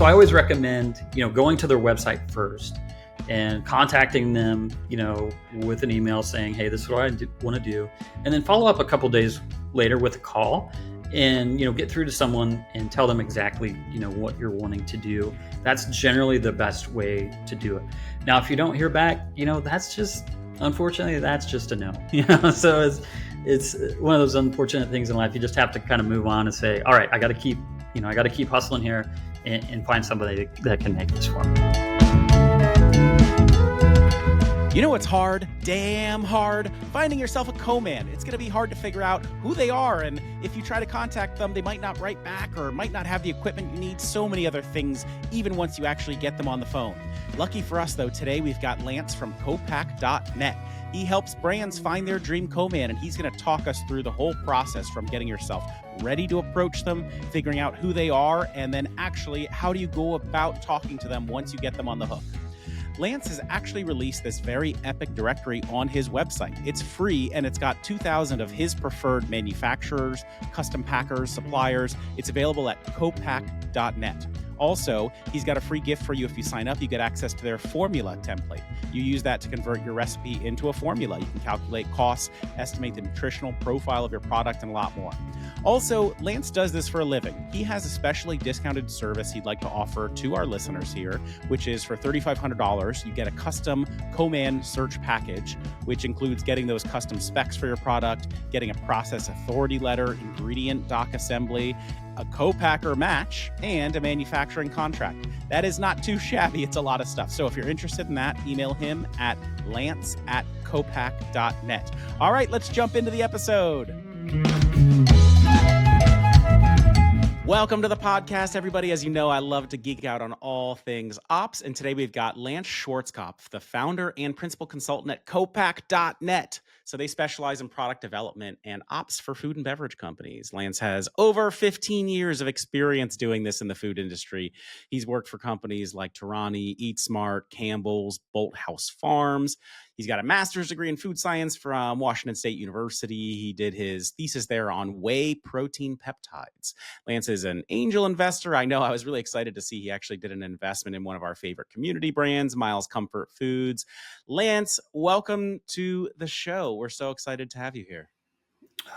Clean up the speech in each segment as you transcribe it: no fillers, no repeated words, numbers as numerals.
I always recommend, going to their website first and contacting them, with an email saying, hey, this is what I want to do. And then follow up a couple days later with a call and, get through to someone and tell them exactly, what you're wanting to do. That's generally the best way to do it. Now, if you don't hear back, unfortunately, that's just a no. So it's one of those unfortunate things in life. You just have to kind of move on and say, all right, I got to keep hustling here and find somebody that can make this for me. You know what's hard? Damn hard? Finding yourself a co-man. It's going to be hard to figure out who they are, and if you try to contact them, they might not write back or might not have the equipment you need, so many other things, even once you actually get them on the phone. Lucky for us, though, today we've got Lance from Copack.net. He helps brands find their dream co-man, and he's going to talk us through the whole process from getting yourself ready to approach them, figuring out who they are, and then actually how do you go about talking to them once you get them on the hook. Lance has actually released this very epic directory on his website. It's free, and it's got 2,000 of his preferred manufacturers, custom packers, suppliers. It's available at Copack.net. Also, he's got a free gift for you. If you sign up, you get access to their formula template. You use that to convert your recipe into a formula. You can calculate costs, estimate the nutritional profile of your product, and a lot more. Also, Lance does this for a living. He has a specially discounted service he'd like to offer to our listeners here, which is for $3,500. You get a custom co-man search package, which includes getting those custom specs for your product, getting a process authority letter, ingredient doc assembly, a co-packer match, and a manufacturing contract. That is not too shabby. It's a lot of stuff. So if you're interested in that, email him at lance@copack.net. All right, let's jump into the episode. Welcome to the podcast, everybody. As you know, I love to geek out on all things ops. And today we've got Lance Schwarzkopf, the founder and principal consultant at Copack.net. So they specialize in product development and ops for food and beverage companies. Lance has over 15 years of experience doing this in the food industry. He's worked for companies like Tarani, Eat Smart, Campbell's, Bolthouse Farms. He's got a master's degree in food science from Washington State University. He did his thesis there on whey protein peptides. Lance is an angel investor. I know I was really excited to see he actually did an investment in one of our favorite community brands, Miles Comfort Foods. Lance, welcome to the show. We're so excited to have you here.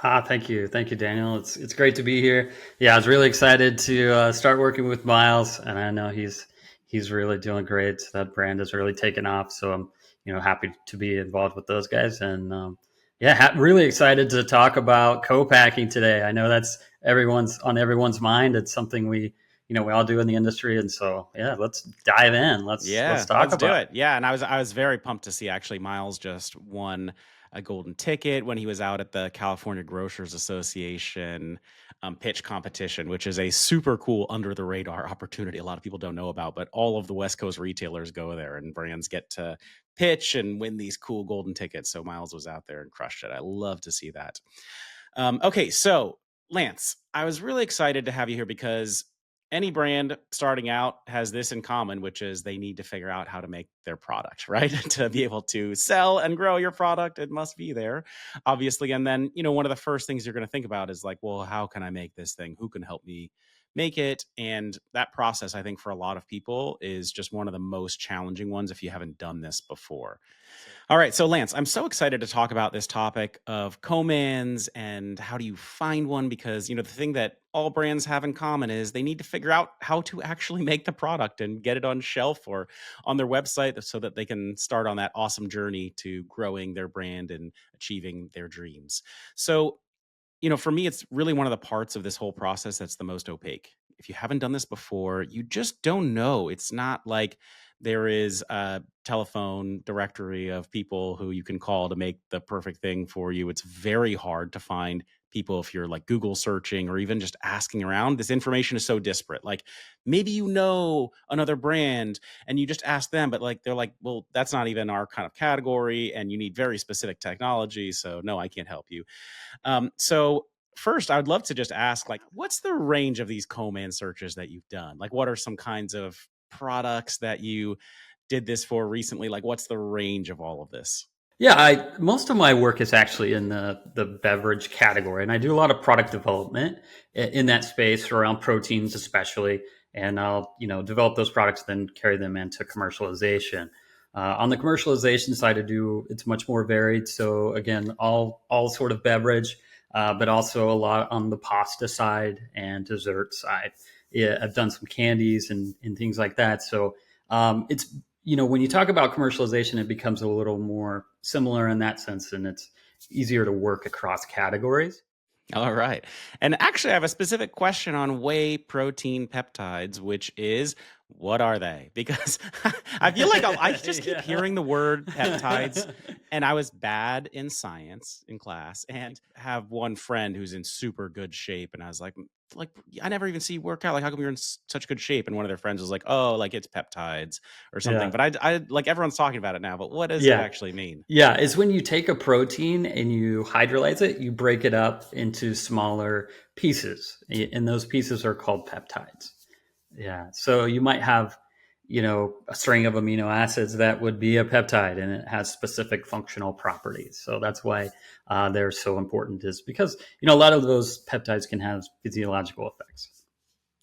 Thank you. Thank you, Daniel. It's great to be here. Yeah, I was really excited to start working with Miles, and I know he's really doing great. That brand has really taken off, so I'm happy to be involved with those guys. And really excited to talk about co-packing today. I know that's on everyone's mind. It's something we all do in the industry. And so, let's dive in. Let's talk about it. Yeah. And I was very pumped to see actually Miles just won a golden ticket when he was out at the California Grocers Association pitch competition, which is a super cool under the radar opportunity a lot of people don't know about, but all of the West Coast retailers go there and brands get to pitch and win these cool golden tickets. So Miles was out there and crushed it. I love to see that. Okay, so Lance, I was really excited to have you here because any brand starting out has this in common, which is they need to figure out how to make their product, right? To be able to sell and grow your product, it must be there, obviously. And then, one of the first things you're going to think about is like, well, how can I make this thing? Who can help me make it? And that process, I think, for a lot of people is just one of the most challenging ones if you haven't done this before. All right. So Lance, I'm so excited to talk about this topic of co-mans and how do you find one? Because, the thing that all brands have in common is they need to figure out how to actually make the product and get it on shelf or on their website so that they can start on that awesome journey to growing their brand and achieving their dreams. So, for me, it's really one of the parts of this whole process that's the most opaque. If you haven't done this before, you just don't know. It's not like there is a telephone directory of people who you can call to make the perfect thing for you. It's very hard to find people if you're like Google searching or even just asking around. This information is so disparate. Like maybe another brand and you just ask them, but they're like, well, that's not even our kind of category and you need very specific technology. So no, I can't help you. So first, I would love to just ask, what's the range of these co-man searches that you've done? What are some kinds of products that you did this for recently? What's the range of all of this? Yeah, most of my work is actually in the beverage category, and I do a lot of product development in that space around proteins, especially. and I'll develop those products, then carry them into commercialization. On the commercialization side, it's much more varied. So again, all sort of beverage, but also a lot on the pasta side and dessert side. Yeah, I've done some candies and things like that. So it's when you talk about commercialization, it becomes a little more similar in that sense, and it's easier to work across categories. All right. And actually, I have a specific question on whey protein peptides, which is what are they? Because I feel like I just keep Yeah. hearing the word peptides, and I was bad in science in class, and have one friend who's in super good shape, and I was like I never even see you work out. Like, how come you're in such good shape? And one of their friends was like, "Oh, like it's peptides or something." Yeah. But I like everyone's talking about it now. But what does it Yeah. actually mean? Yeah. It's when you take a protein and you hydrolyze it, you break it up into smaller pieces, and those pieces are called peptides. Yeah. So you might have, a string of amino acids that would be a peptide, and it has specific functional properties. So that's why they're so important, is because, a lot of those peptides can have physiological effects.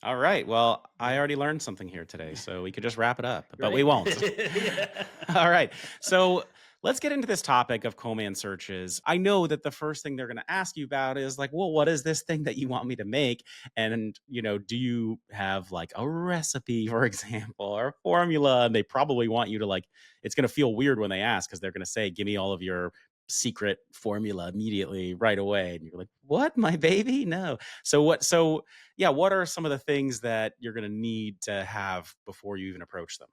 All right. Well, I already learned something here today, so we could just wrap it up, but we Right? won't. Yeah. All right. So let's get into this topic of command searches. I know that the first thing they're going to ask you about is like, well, what is this thing that you want me to make? And, do you have like a recipe, for example, or a formula? And they probably want you to like, it's going to feel weird when they ask because they're going to say, give me all of your secret formula immediately right away. And you're like, what, my baby? No. So yeah, what are some of the things that you're going to need to have before you even approach them?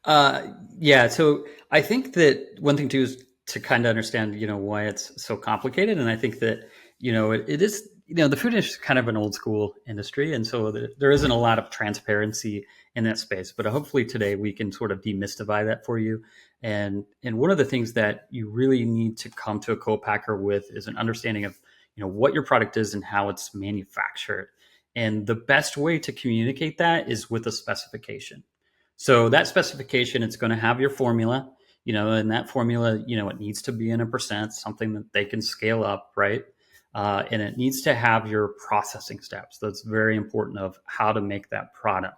Uh, yeah. So I think that one thing too is to kind of understand, why it's so complicated. And I think that, it is, the food industry is kind of an old school industry. And so there isn't a lot of transparency in that space. But hopefully today we can sort of demystify that for you. And one of the things that you really need to come to a co-packer with is an understanding of, what your product is and how it's manufactured. And the best way to communicate that is with a specification. So that specification, it's going to have your formula, and that formula, it needs to be in a percent, something that they can scale up, right? And it needs to have your processing steps. That's very important of how to make that product.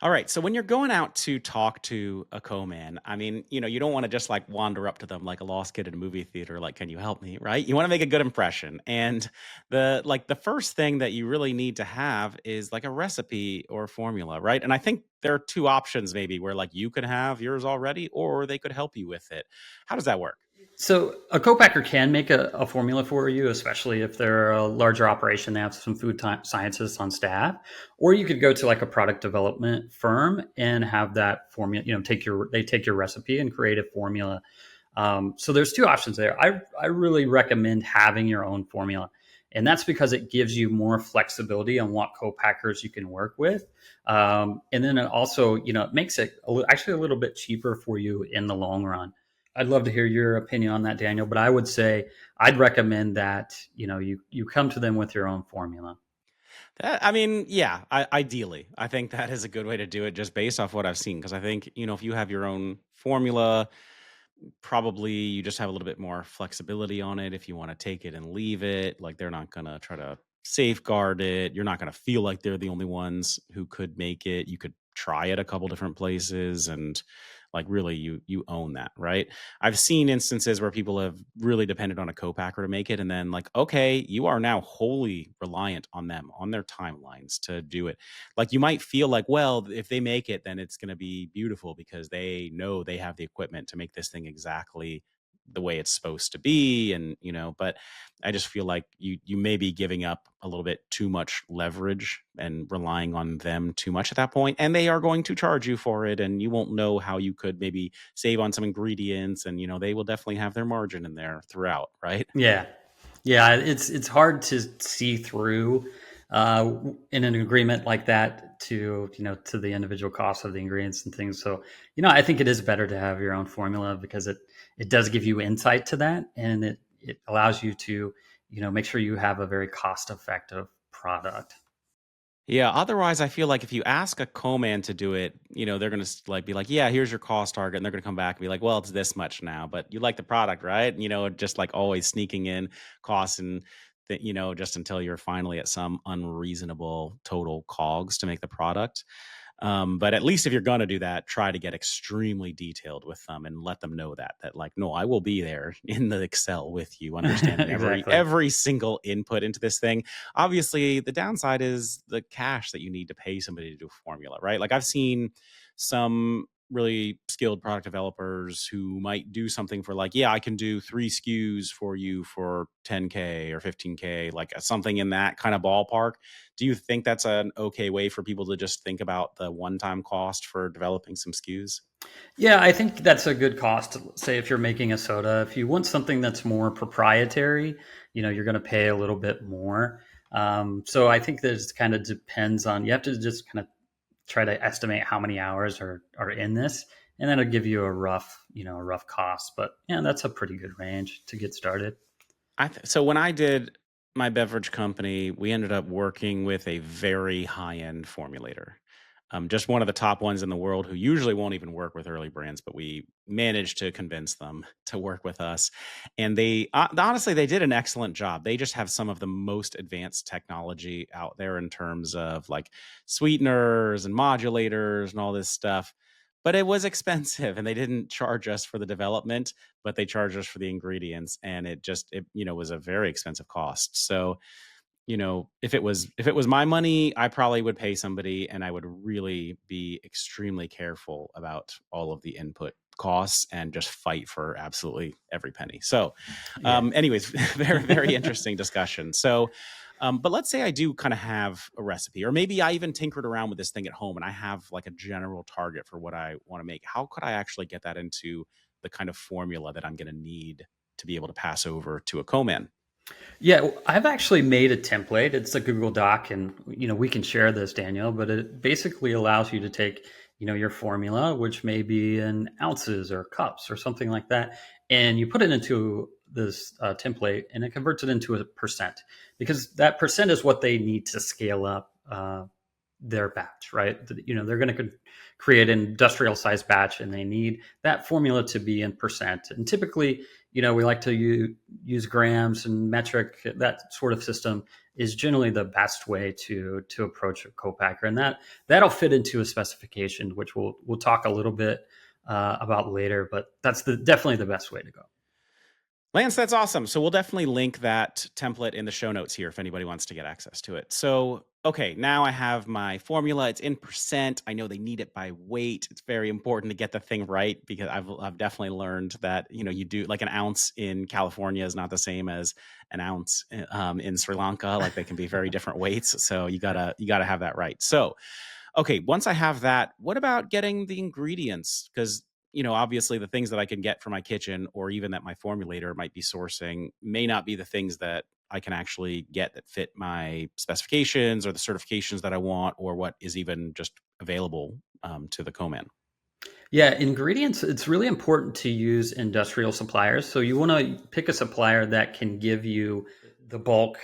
All right. So when you're going out to talk to a co-man, I mean, you don't want to just like wander up to them like a lost kid in a movie theater, like, can you help me? Right. You want to make a good impression. And the first thing that you really need to have is like a recipe or a formula, right? And I think there are two options maybe where like you could have yours already or they could help you with it. How does that work? So a co-packer can make a formula for you, especially if they're a larger operation. They have some scientists on staff, or you could go to like a product development firm and have that formula. They take your recipe and create a formula. So there's two options there. I really recommend having your own formula, and that's because it gives you more flexibility on what co-packers you can work with, and then it also it makes it actually a little bit cheaper for you in the long run. I'd love to hear your opinion on that, Daniel, but I would say I'd recommend that you come to them with your own formula. I mean, yeah, ideally, I think that is a good way to do it just based off what I've seen. Because I think, if you have your own formula, probably you just have a little bit more flexibility on it if you want to take it and leave it. Like they're not going to try to safeguard it. You're not going to feel like they're the only ones who could make it. You could try it a couple different places and like really you own that, right? I've seen instances where people have really depended on a co-packer to make it and then like okay, you are now wholly reliant on them on their timelines to do it. Like you might feel like, well, if they make it, then it's going to be beautiful because they know they have the equipment to make this thing exactly the way it's supposed to be. And, but I just feel like you may be giving up a little bit too much leverage and relying on them too much at that point. And they are going to charge you for it. And you won't know how you could maybe save on some ingredients. And, they will definitely have their margin in there throughout, right? Yeah, yeah, it's hard to see through in an agreement like that to to the individual costs of the ingredients and things. So I think it is better to have your own formula because it does give you insight to that, and it allows you to make sure you have a very cost effective product. Yeah, otherwise I feel like if you ask a co-man to do it, they're gonna like be like, "Yeah, here's your cost target," and they're gonna come back and be like, "Well, it's this much now, but you like the product, right?" Just like always sneaking in costs and just until you're finally at some unreasonable total cogs to make the product. But at least if you're going to do that, try to get extremely detailed with them and let them know that like, no, I will be there in the Excel with you, understanding every Exactly. every single input into this thing. Obviously, the downside is the cash that you need to pay somebody to do a formula, right? Like I've seen some really skilled product developers who might do something for like, yeah, I can do 3 SKUs for you for 10K or 15K, like something in that kind of ballpark. Do you think that's an okay way for people to just think about the one-time cost for developing some SKUs? Yeah, I think that's a good cost. Say if you're making a soda, if you want something that's more proprietary, you're going to pay a little bit more. So I think that it kind of depends on. You have to just kind of try to estimate how many hours are in this, and that'll give you a rough cost. But yeah, that's a pretty good range to get started. So when I did my beverage company, we ended up working with a very high-end formulator. Just one of the top ones in the world who usually won't even work with early brands, but we managed to convince them to work with us. And they honestly, they did an excellent job. They just have some of the most advanced technology out there in terms of like sweeteners and modulators and all this stuff. But it was expensive and they didn't charge us for the development, but they charged us for the ingredients. And it was a very expensive cost. So if it was my money, I probably would pay somebody and I would really be extremely careful about all of the input costs and just fight for absolutely every penny. So, Yeah. anyways, very, very interesting discussion. So, but let's say I do kind of have a recipe, or maybe I even tinkered around with this thing at home and I have like a general target for what I want to make. How could I actually get that into the kind of formula that I'm going to need to be able to pass over to a co-man? Yeah, I've actually made a template. It's a Google Doc, and we can share this, Daniel. But it basically allows you to take your formula, which may be in ounces or cups or something like that, and you put it into this template, and it converts it into a percent because that percent is what they need to scale up their batch, right? They're going to create an industrial size batch, and they need that formula to be in percent. And typically, we like to use grams and metric. That sort of system is generally the best way to approach a co-packer, and that'll fit into a specification, which we'll talk a little bit about later. But that's definitely the best way to go. Lance, that's awesome. So we'll definitely link that template in the show notes here if anybody wants to get access to it. So, okay, now I have my formula. It's in percent. I know they need it by weight. It's very important to get the thing right because I've definitely learned that you do like an ounce in California is not the same as an ounce in Sri Lanka. Like they can be very different weights. So you gotta have that right. So okay, once I have that, what about getting the ingredients? Because, obviously the things that I can get from my kitchen or even that my formulator might be sourcing may not be the things that I can actually get that fit my specifications or the certifications that I want or what is even just available to the co-man. Yeah, ingredients, it's really important to use industrial suppliers. So you want to pick a supplier that can give you the bulk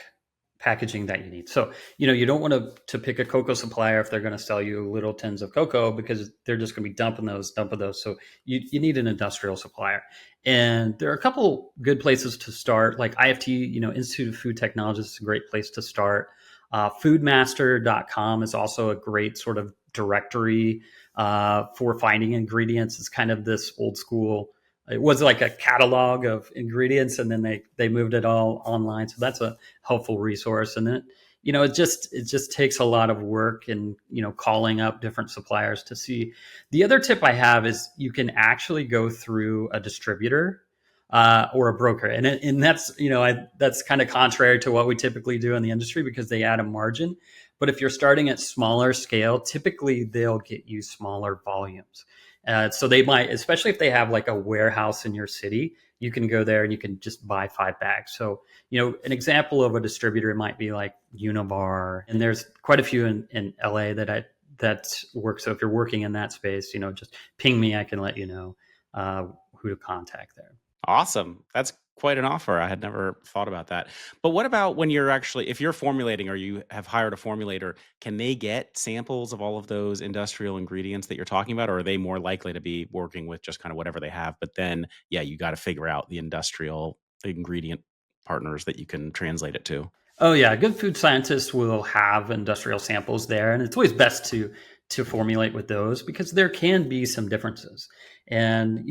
packaging that you need. So, you don't want to pick a cocoa supplier if they're going to sell you little tins of cocoa because they're just going to be dumping those. So you need an industrial supplier. And there are a couple good places to start, like IFT, Institute of Food Technologists is a great place to start. Foodmaster.com is also a great sort of directory for finding ingredients. It's kind of this old school. It was like a catalog of ingredients, and then they moved it all online. So that's a helpful resource. And then it just takes a lot of work and calling up different suppliers to see. The other tip I have is you can actually go through a distributor or a broker, and that's that's kind of contrary to what we typically do in the industry because they add a margin. But if you're starting at smaller scale, typically they'll get you smaller volumes. So they might, especially if they have like a warehouse in your city, you can go there and you can just buy 5 bags. So, an example of a distributor might be like Univar, and there's quite a few in LA that work. So if you're working in that space, just ping me. I can let you know who to contact there. Awesome. That's quite an offer. I had never thought about that. But what about when you're actually, if you're formulating or you have hired a formulator, can they get samples of all of those industrial ingredients that you're talking about? Or are they more likely to be working with just kind of whatever they have? But then, yeah, you got to figure out the industrial ingredient partners that you can translate it to? Oh yeah, good food scientists will have industrial samples there, and it's always best to formulate with those because there can be some differences. And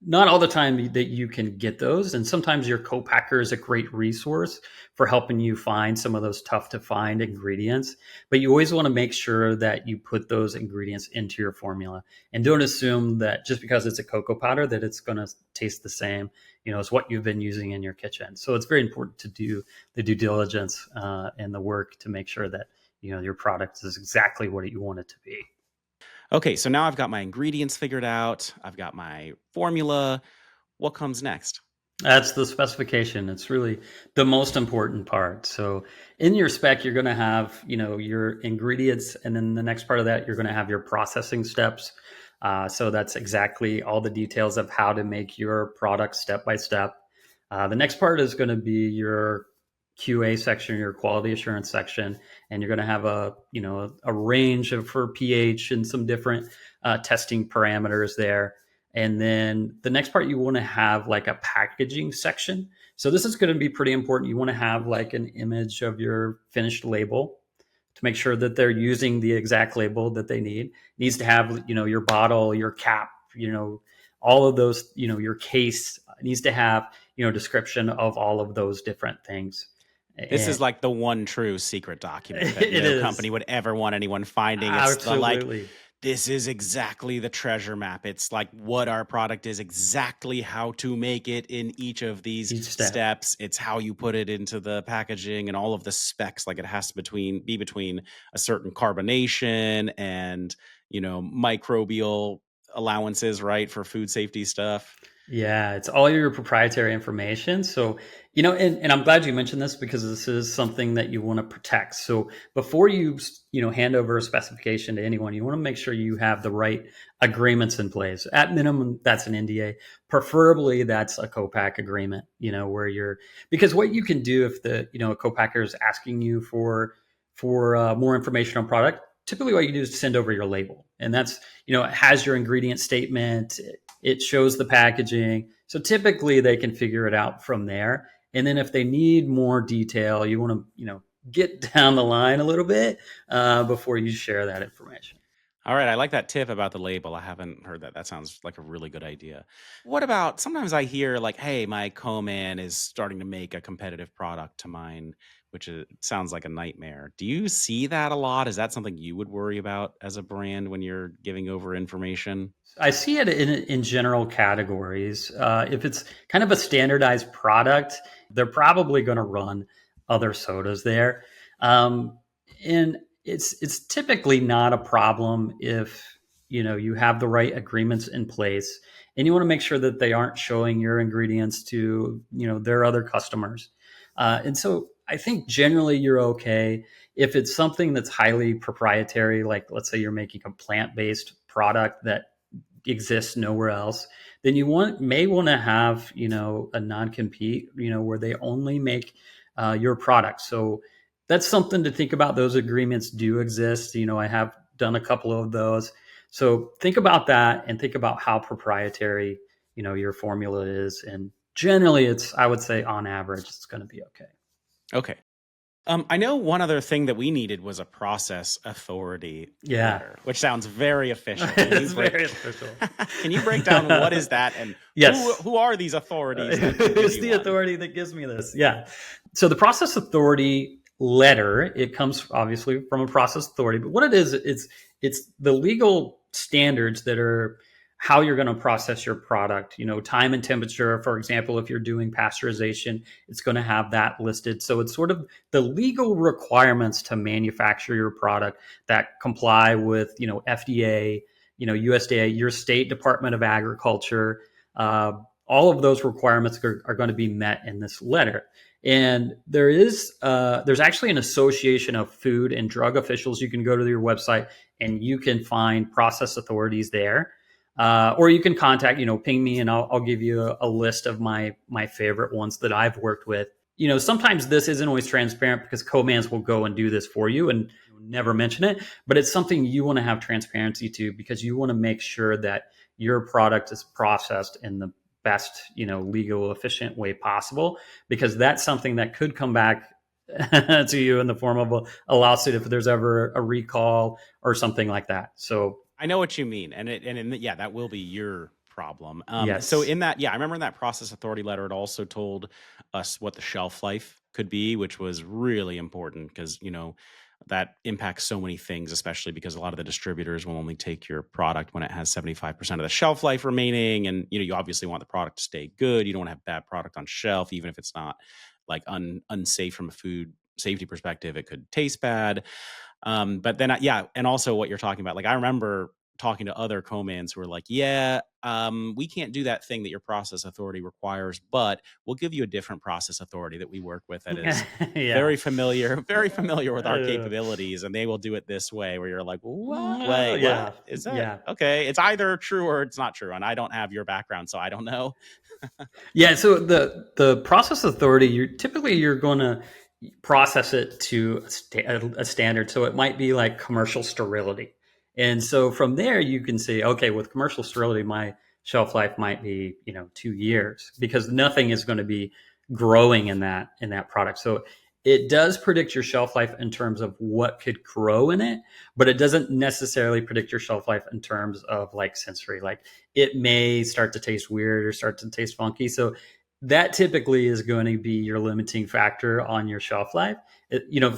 not all the time that you can get those, and sometimes your co-packer is a great resource for helping you find some of those tough to find ingredients. But you always want to make sure that you put those ingredients into your formula, and don't assume that just because it's a cocoa powder that it's going to taste the same, as what you've been using in your kitchen. So it's very important to do the due diligence and the work to make sure that your product is exactly what you want it to be. Okay, so now I've got my ingredients figured out. I've got my formula. What comes next? That's the specification. It's really the most important part. So in your spec, you're going to have, your ingredients, and then the next part of that, you're going to have your processing steps. So that's exactly all the details of how to make your product step by step. The next part is going to be your QA section, your quality assurance section, and you're going to have a range of for pH and some different testing parameters there. And then the next part, you want to have like a packaging section. So this is going to be pretty important. You want to have like an image of your finished label to make sure that they're using the exact label that they need. It needs to have, your bottle, your cap, all of those, your case needs to have, description of all of those different things. This is And like the one true secret document that it no is company would ever want anyone finding. It's the like, absolutely this is exactly the treasure map. It's like what our product is, exactly how to make it in each of these each step. steps. It's how you put it into the packaging and all of the specs. Like it has to be between a certain carbonation and, microbial allowances, right? For food safety stuff. Yeah, it's all your proprietary information. So, and I'm glad you mentioned this because this is something that you want to protect. So before you, hand over a specification to anyone, you want to make sure you have the right agreements in place. At minimum, that's an NDA. Preferably, that's a co-pack agreement, where because what you can do if a co-packer is asking you for more information on product, typically what you do is send over your label. And that's, it has your ingredient statement, it shows the packaging. So typically they can figure it out from there. And then if they need more detail, you want to, get down the line a little bit before you share that information. All right, I like that tip about the label. I haven't heard that. That sounds like a really good idea. What about sometimes I hear like, "Hey, my co-man is starting to make a competitive product to mine," which sounds like a nightmare. Do you see that a lot? Is that something you would worry about as a brand when you're giving over information? I see it in general categories. If it's kind of a standardized product, they're probably going to run other sodas there, and it's typically not a problem if you have the right agreements in place, and you want to make sure that they aren't showing your ingredients to their other customers. And so I think generally you're okay if it's something that's highly proprietary, like let's say you're making a plant-based product that exists nowhere else, then you may want to have a non-compete, where they only make your product. So that's something to think about. Those agreements do exist. I have done a couple of those. So think about that and think about how proprietary your formula is. And generally, I would say on average, it's going to be okay. Okay. I know one other thing that we needed was a process authority Yeah, letter, which sounds very official. it's very official. Can you break down what is that and Yes. who are these authorities that can give It's you the one? authority that gives me this. Yeah. So the process authority letter, it comes obviously from a process authority, but what it is, it's the legal standards that are how you're going to process your product. Time and temperature, for example, if you're doing pasteurization, it's going to have that listed. So it's sort of the legal requirements to manufacture your product that comply with, FDA, USDA, your state Department of Agriculture. All of those requirements are going to be met in this letter. And there's actually an association of food and drug officials. You can go to your website and you can find process authorities there, or you can contact, ping me, and I'll give you a list of my favorite ones that I've worked with. Sometimes this isn't always transparent because co-mans will go and do this for you and never mention it, but it's something you want to have transparency to because you want to make sure that your product is processed in the best, legal, efficient way possible, because that's something that could come back to you in the form of a lawsuit if there's ever a recall or something like that. So I know what you mean, yeah, that will be your problem. So yes. in that, yeah, I remember in that process authority letter, it also told us what the shelf life could be, which was really important because that impacts so many things, especially because a lot of the distributors will only take your product when it has 75% of the shelf life remaining, and you obviously want the product to stay good. You don't want to have bad product on shelf, even if it's not like unsafe from a food safety perspective. It could taste bad. But then, yeah, and also what you're talking about, like I remember talking to other co-mans who were like, yeah, we can't do that thing that your process authority requires, but we'll give you a different process authority that we work with that is Yeah. very familiar with our Uh, capabilities, and they will do it this way, where you're like, what? Wait, what yeah. is that? Yeah. Okay, it's either true or it's not true, and I don't have your background, so I don't know. Yeah, so the process authority, you're going to process it to a standard. So it might be like commercial sterility, and so from there you can say, okay, with commercial sterility, my shelf life might be 2 years, because nothing is going to be growing in that product. So it does predict your shelf life in terms of what could grow in it, but it doesn't necessarily predict your shelf life in terms of like sensory. Like it may start to taste weird or start to taste funky. So that typically is going to be your limiting factor on your shelf life.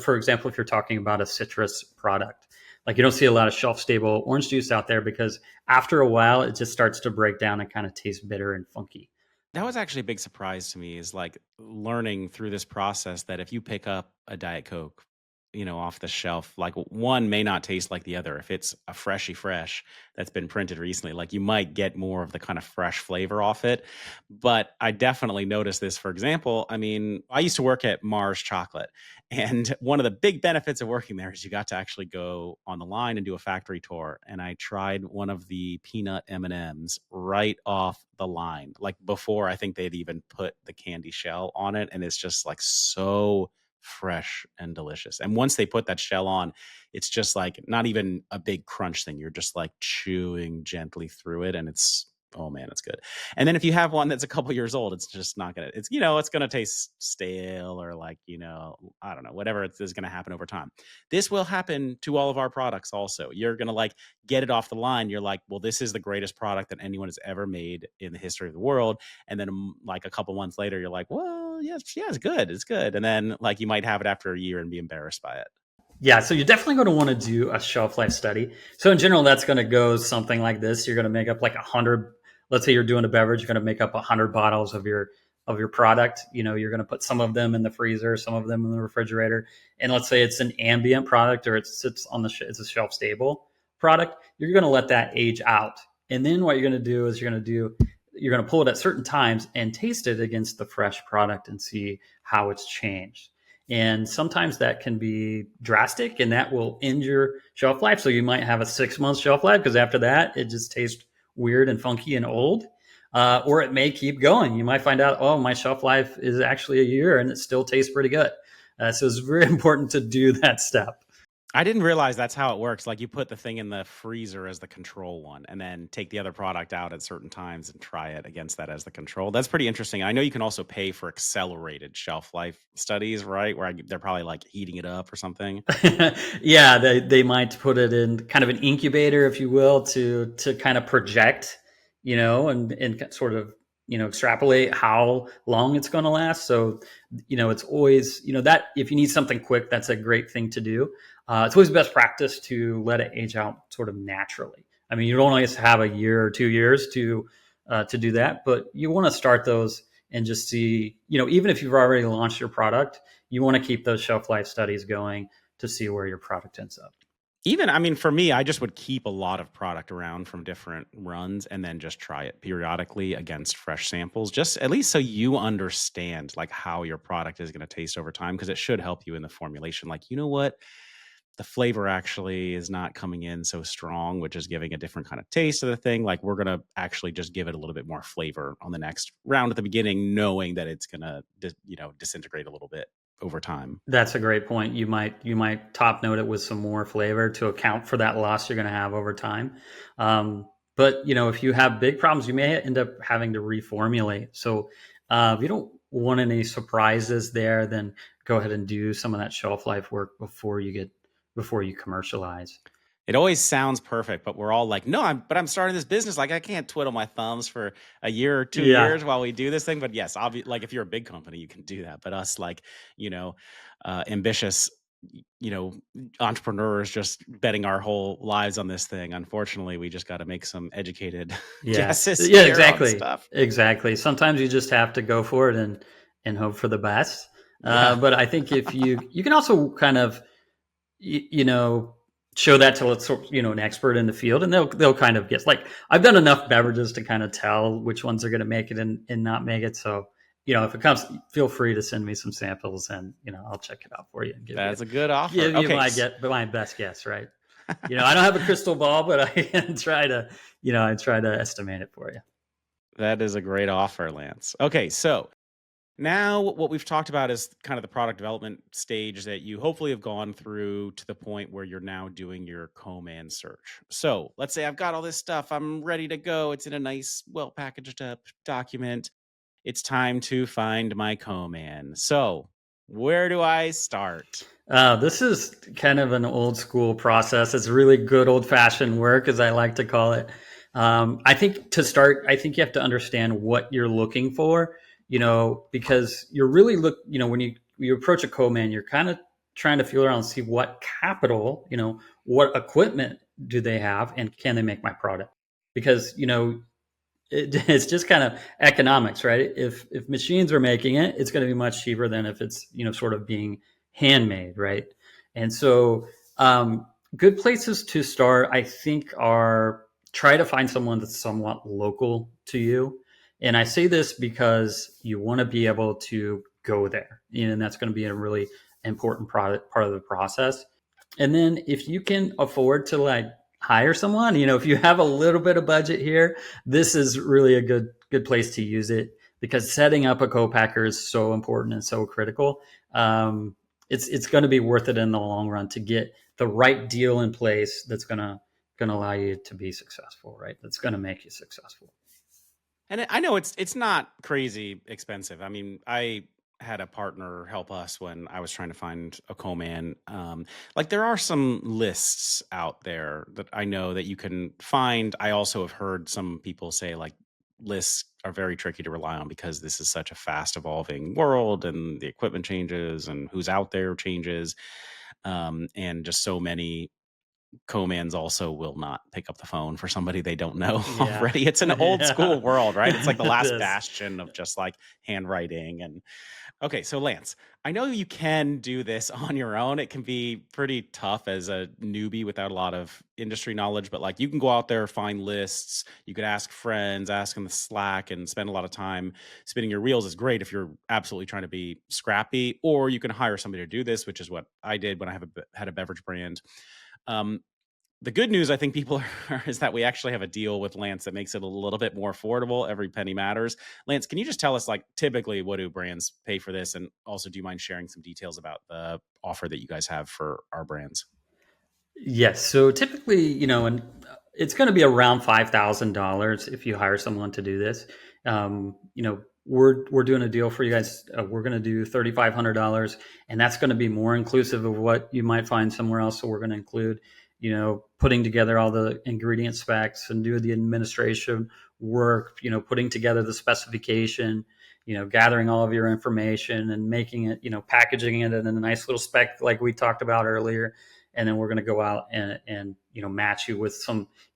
For example, if you're talking about a citrus product, like you don't see a lot of shelf stable orange juice out there, because after a while it just starts to break down and kind of taste bitter and funky. That was actually a big surprise to me, is like learning through this process that if you pick up a Diet Coke, off the shelf, like one may not taste like the other. If it's a freshy fresh that's been printed recently, like you might get more of the kind of fresh flavor off it. But I definitely noticed this. For example, I mean, I used to work at Mars Chocolate, and one of the big benefits of working there is you got to actually go on the line and do a factory tour. And I tried one of the peanut M&Ms right off the line, like before I think they'd even put the candy shell on it, and it's just like so fresh and delicious. And once they put that shell on, it's just like not even a big crunch thing. You're just like chewing gently through it, and it's, oh man, it's good. And then if you have one that's a couple years old, it's just not gonna, it's gonna taste stale, or like, I don't know, whatever is gonna happen over time. This will happen to all of our products also. You're gonna like get it off the line. You're like, well, this is the greatest product that anyone has ever made in the history of the world. And then like a couple months later, you're like, well, yes, yeah, it's good. It's good. And then like you might have it after a year and be embarrassed by it. Yeah, so you're definitely going to want to do a shelf life study. So in general, that's going to go something like this. You're going to make up like 100. Let's say you're doing a beverage. You're going to make up 100 bottles of your product. You're going to put some of them in the freezer, some of them in the refrigerator. And let's say it's an ambient product, or it sits on it's a shelf stable product. You're going to let that age out. And then what you're going to do is you're going to pull it at certain times and taste it against the fresh product and see how it's changed. And sometimes that can be drastic, and that will end your shelf life. So you might have a 6 month shelf life, because after that, it just tastes weird and funky and old. Or it may keep going. You might find out, oh, my shelf life is actually a year and it still tastes pretty good. So it's very important to do that step. I didn't realize that's how it works. Like you put the thing in the freezer as the control one, and then take the other product out at certain times and try it against that as the control. That's pretty interesting. I know you can also pay for accelerated shelf life studies, right? Where they're probably like heating it up or something. Yeah, they might put it in kind of an incubator, if you will, to kind of project, and sort of extrapolate how long it's going to last. So it's always that if you need something quick, that's a great thing to do. It's always best practice to let it age out sort of naturally. I mean, you don't always have a year or 2 years to do that, but you want to start those and just see, even if you've already launched your product, you want to keep those shelf life studies going to see where your product ends up. Even, I mean, for me, I just would keep a lot of product around from different runs and then just try it periodically against fresh samples, just at least so you understand like how your product is going to taste over time, because it should help you in the formulation. Like, you know what? The flavor actually is not coming in so strong, which is giving a different kind of taste to the thing. Like, we're going to actually just give it a little bit more flavor on the next round at the beginning, knowing that it's going to, disintegrate a little bit over time. That's a great point. You might top note it with some more flavor to account for that loss you're going to have over time. But if you have big problems, you may end up having to reformulate. So if you don't want any surprises there, then go ahead and do some of that shelf life work before you commercialize. It always sounds perfect, but we're all like, no, I'm starting this business. Like, I can't twiddle my thumbs for a year or 2 years Yeah. while we do this thing. But yes, like if you're a big company, you can do that. But us, like, you know, ambitious, you know, entrepreneurs just betting our whole lives on this thing. Unfortunately, we just got to make some educated Yes. guesses Yeah, here on exactly. stuff. Exactly. Sometimes you just have to go for it and hope for the best. Yeah. But I think if you can also kind of you know show that to an expert in the field, and they'll kind of guess. Like, I've done enough beverages to kind of tell which ones are going to make it and not make it. So if it comes, feel free to send me some samples, and I'll check it out for you and That's a good offer. give you Okay. my best guess, right? I don't have a crystal ball, but I can try to estimate it for you. That is a great offer, Lance. Okay, so now what we've talked about is kind of the product development stage that you hopefully have gone through to the point where you're now doing your co-man search. So let's say I've got all this stuff, I'm ready to go. It's in a nice, well packaged up document. It's time to find my co-man. So where do I start? This is kind of an old school process. It's really good old fashioned work, as I like to call it. I think to start, I think you have to understand what you're looking for, because you're really when you approach a co-man, you're kind of trying to feel around and see what capital, what equipment do they have, and can they make my product? Because, it's just kind of economics, right? If machines are making it, it's going to be much cheaper than if it's sort of being handmade, right? And so, good places to start, I think, are try to find someone that's somewhat local to you. And I say this because you want to be able to go there, and that's going to be a really important part of the process. And then if you can afford to hire someone, if you have a little bit of budget here, this is really a good place to use it, because setting up a co-packer is so important and so critical. It's going to be worth it in the long run to get the right deal in place that's going to allow you to be successful, right? That's going to make you successful. And I know it's not crazy expensive. I mean, I had a partner help us when I was trying to find a co-man. Like, there are some lists out there that I know that you can find. I also have heard some people say, like, lists are very tricky to rely on because this is such a fast evolving world, and the equipment changes and who's out there changes. And just so many co-mans also will not pick up the phone for somebody they don't know Yeah. already. It's an old school world, right? It's like the It last is. bastion of just like handwriting. And okay, so Lance, I know you can do this on your own. It can be pretty tough as a newbie without a lot of industry knowledge, but like, you can go out there, find lists, you could ask friends, ask in the Slack, and spend a lot of time spinning your wheels is great if you're absolutely trying to be scrappy, or you can hire somebody to do this, which is what I did when I had a beverage brand. Um, the good news, I think, people is that we actually have a deal with Lance that makes it a little bit more affordable. Every penny matters. Lance, can you just tell us, like, typically what do brands pay for this? And also, do you mind sharing some details about the offer that you guys have for our brands? Yes. So typically, and it's going to be around $5,000 if you hire someone to do this. We're doing a deal for you guys. We're going to do $3,500, and that's going to be more inclusive of what you might find somewhere else. So we're going to include, putting together all the ingredient specs and do the administration work. Putting together the specification. Gathering all of your information and making it, packaging it in a nice little spec like we talked about earlier. And then we're going to go out and match you with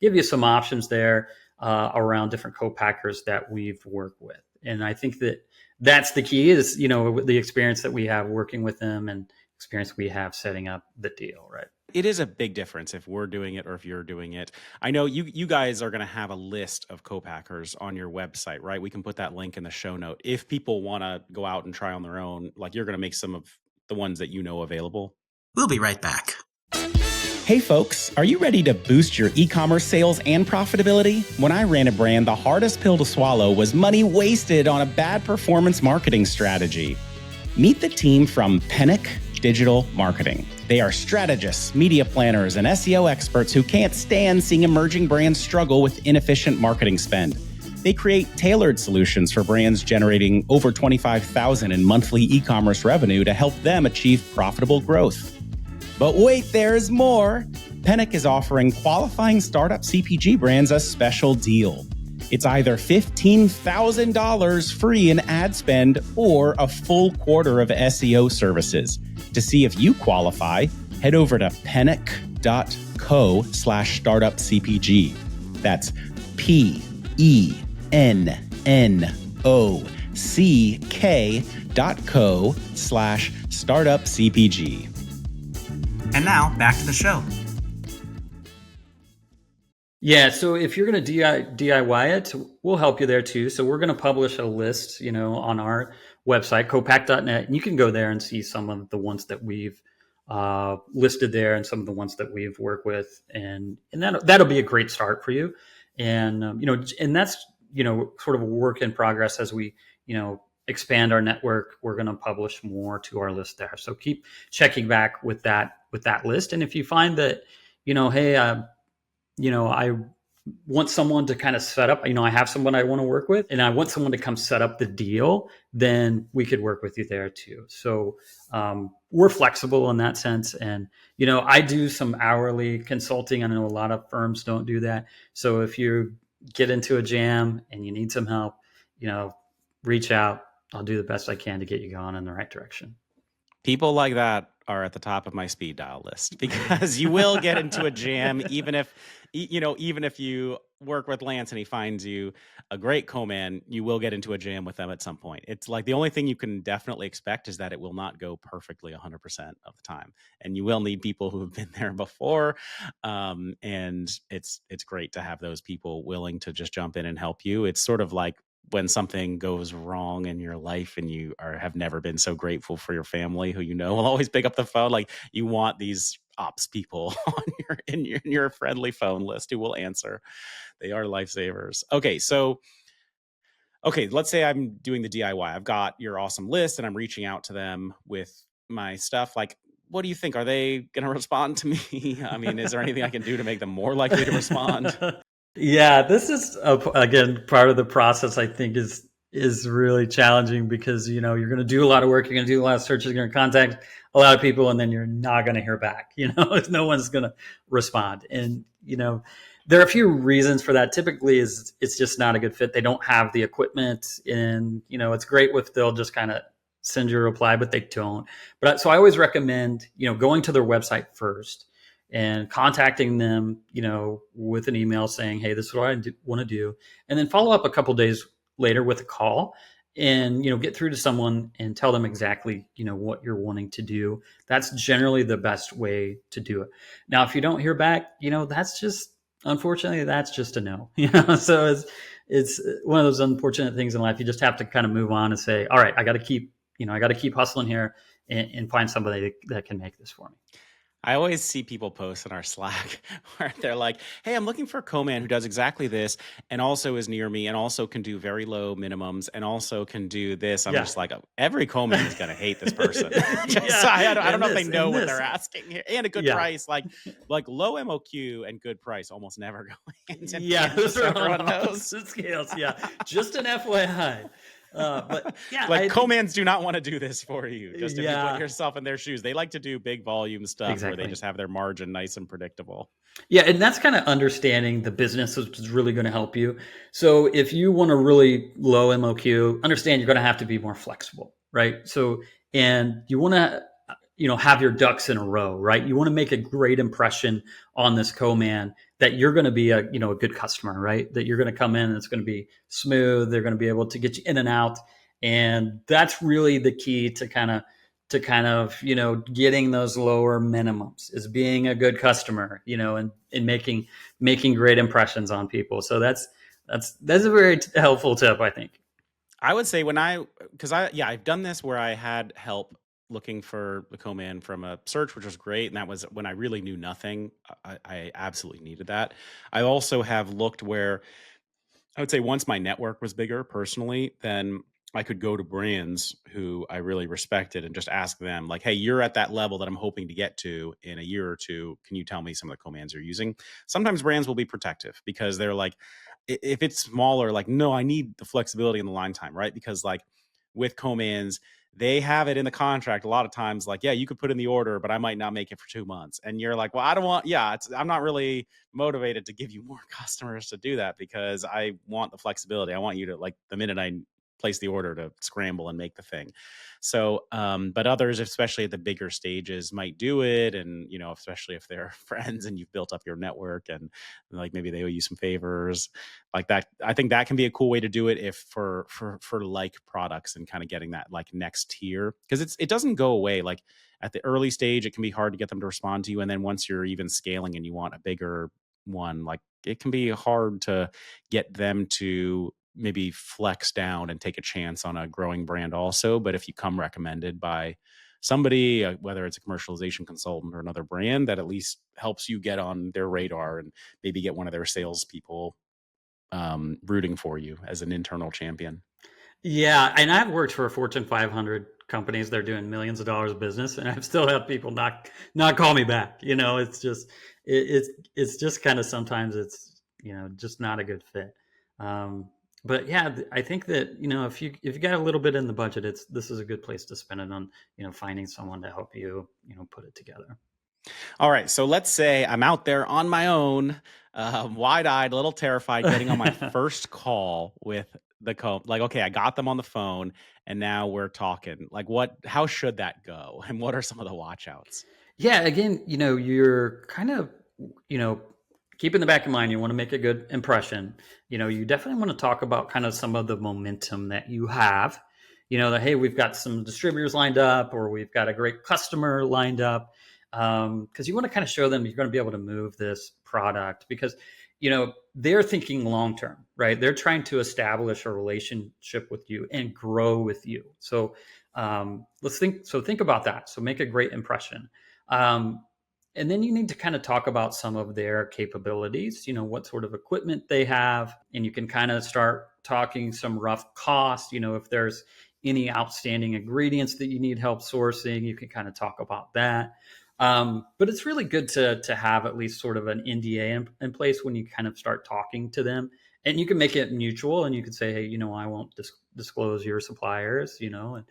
give you some options there around different co-packers that we've worked with. And I think that's the key is, the experience that we have working with them and experience we have setting up the deal, right? It is a big difference if we're doing it or if you're doing it. I know you guys are going to have a list of co-packers on your website, right? We can put that link in the show note. If people want to go out and try on their own, like, you're going to make some of the ones that available. We'll be right back. Hey folks, are you ready to boost your e-commerce sales and profitability? When I ran a brand, the hardest pill to swallow was money wasted on a bad performance marketing strategy. Meet the team from Pennick Digital Marketing. They are strategists, media planners, and SEO experts who can't stand seeing emerging brands struggle with inefficient marketing spend. They create tailored solutions for brands generating over $25,000 in monthly e-commerce revenue to help them achieve profitable growth. But wait, there's more. Pennick is offering qualifying Startup CPG brands a special deal. It's either $15,000 free in ad spend or a full quarter of SEO services. To see if you qualify, head over to pennick.co/startupcpg. That's PENNOCK.co/startupcpg. And now, back to the show. Yeah, so if you're going to DIY it, we'll help you there too. So we're going to publish a list, on our website, copack.net, and you can go there and see some of the ones that we've listed there and some of the ones that we've worked with, and that'll be a great start for you. And and that's sort of a work in progress as we expand our network. We're going to publish more to our list there. So keep checking back with that list, and if you find that hey, I want someone to kind of set up, I have someone I want to work with and I want someone to come set up the deal, then we could work with you there too. So we're flexible in that sense. And, I do some hourly consulting. I know a lot of firms don't do that. So if you get into a jam and you need some help, reach out. I'll do the best I can to get you going in the right direction. People like that are at the top of my speed dial list, because you will get into a jam, even if you work with Lance and he finds you a great co-man, you will get into a jam with them at some point. It's like the only thing you can definitely expect is that it will not go perfectly 100% of the time. And you will need people who have been there before. And it's great to have those people willing to just jump in and help you. It's sort of like when something goes wrong in your life and you have never been so grateful for your family, who will always pick up the phone. Like, you want these ops people on in your friendly phone list who will answer. They are lifesavers. Okay, let's say I'm doing the DIY. I've got your awesome list and I'm reaching out to them with my stuff. Like, what do you think? Are they going to respond to me? I mean, is there anything I can do to make them more likely to respond? Yeah, this is again part of the process. I think is really challenging because you're going to do a lot of work, you're going to do a lot of searches, you're going to contact a lot of people, and then you're not going to hear back. No one's going to respond, and there are a few reasons for that. Typically, it's just not a good fit. They don't have the equipment, and it's great if they'll just kind of send you a reply, but they don't. But so I always recommend going to their website first and contacting them, with an email saying, hey, this is what I want to do. And then follow up a couple days later with a call and, get through to someone and tell them exactly, what you're wanting to do. That's generally the best way to do it. Now, if you don't hear back, unfortunately, that's just a no, so it's one of those unfortunate things in life. You just have to kind of move on and say, all right, I got to keep hustling here and find somebody that can make this for me. I always see people post in our Slack where they're like, hey, I'm looking for a co-man who does exactly this and also is near me and also can do very low minimums and also can do this. I'm just like, every co-man is going to hate this person. I don't know if they know what they're asking here. And a good price, like low MOQ and good price almost never go hand in hand. Those are on opposite scales. Yeah, just an FYI. But yeah, co-mans do not want to do this for you. Just if you put yourself in their shoes, they like to do big volume stuff where they just have their margin nice and predictable. Yeah, and that's kind of understanding the business is really going to help you. So if you want a really low MOQ, understand you're going to have to be more flexible, right? So, and you want to have your ducks in a row, right? You want to make a great impression on this co-man that you're going to be a good customer, right? That you're going to come in and it's going to be smooth. They're going to be able to get you in and out. And that's really the key to kind of getting those lower minimums, is being a good customer, and making great impressions on people. So that's a very helpful tip, I think. I would say I've done this where I had help looking for the co-man from a search, which was great. And that was when I really knew nothing. I absolutely needed that. I also have looked where I would say once my network was bigger personally, then I could go to brands who I really respected and just ask them, like, hey, you're at that level that I'm hoping to get to in a year or two. Can you tell me some of the commands you're using? Sometimes brands will be protective because they're like, if it's smaller, like, no, I need the flexibility in the line time, right? Because like with commands, they have it in the contract a lot of times, like, yeah, you could put in the order, but I might not make it for 2 months. And you're like, well, I don't want, I'm not really motivated to give you more customers to do that because I want the flexibility. I want you to, like, the minute I place the order, to scramble and make the thing. So, but others, especially at the bigger stages, might do it. And, especially if they're friends and you've built up your network and like maybe they owe you some favors like that. I think that can be a cool way to do it if for like products and kind of getting that like next tier, because it doesn't go away. Like at the early stage, it can be hard to get them to respond to you. And then once you're even scaling and you want a bigger one, like it can be hard to get them to maybe flex down and take a chance on a growing brand also. But if you come recommended by somebody, whether it's a commercialization consultant or another brand, that at least helps you get on their radar and maybe get one of their salespeople rooting for you as an internal champion. Yeah, and I've worked for Fortune 500 companies. They're doing millions of dollars of business, and I've still had people not call me back. It's just it's just kind of sometimes it's just not a good fit. But yeah, I think that if you got a little bit in the budget, this is a good place to spend it on finding someone to help you put it together. All right, so let's say I'm out there on my own, wide-eyed, a little terrified, getting on my first call with the like, okay, I got them on the phone, and now we're talking. Like, how should that go, and what are some of the watchouts? Yeah, again, you're kind of, keep in the back of mind, you want to make a good impression. You definitely want to talk about kind of some of the momentum that you have. That, hey, we've got some distributors lined up, or we've got a great customer lined up. Because you want to kind of show them you're going to be able to move this product because, they're thinking long term, right? They're trying to establish a relationship with you and grow with you. So think about that. So make a great impression. And then you need to kind of talk about some of their capabilities, what sort of equipment they have. And you can kind of start talking some rough cost, if there's any outstanding ingredients that you need help sourcing, you can kind of talk about that. But it's really good to have at least sort of an NDA in place when you kind of start talking to them. And you can make it mutual and you can say, hey, I won't disclose your suppliers, and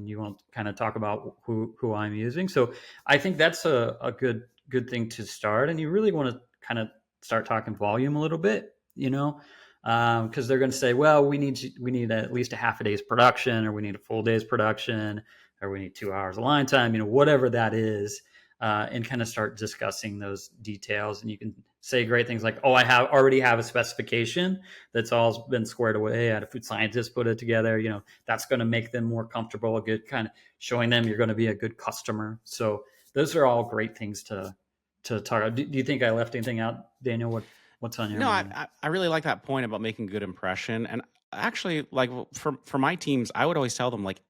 you won't kind of talk about who I'm using. So I think that's a good thing to start. And you really want to kind of start talking volume a little bit, because they're going to say, well, we need at least a half a day's production, or we need a full day's production, or we need 2 hours of line time, whatever that is, and kind of start discussing those details. And you can say great things like, oh, I already have a specification that's all been squared away. I had a food scientist put it together. That's going to make them more comfortable, a good kind of showing them you're going to be a good customer. So those are all great things to talk about. Do you think I left anything out, Daniel? What's on your mind? No, I really like that point about making good impression. And actually, like for my teams, I would always tell them, like,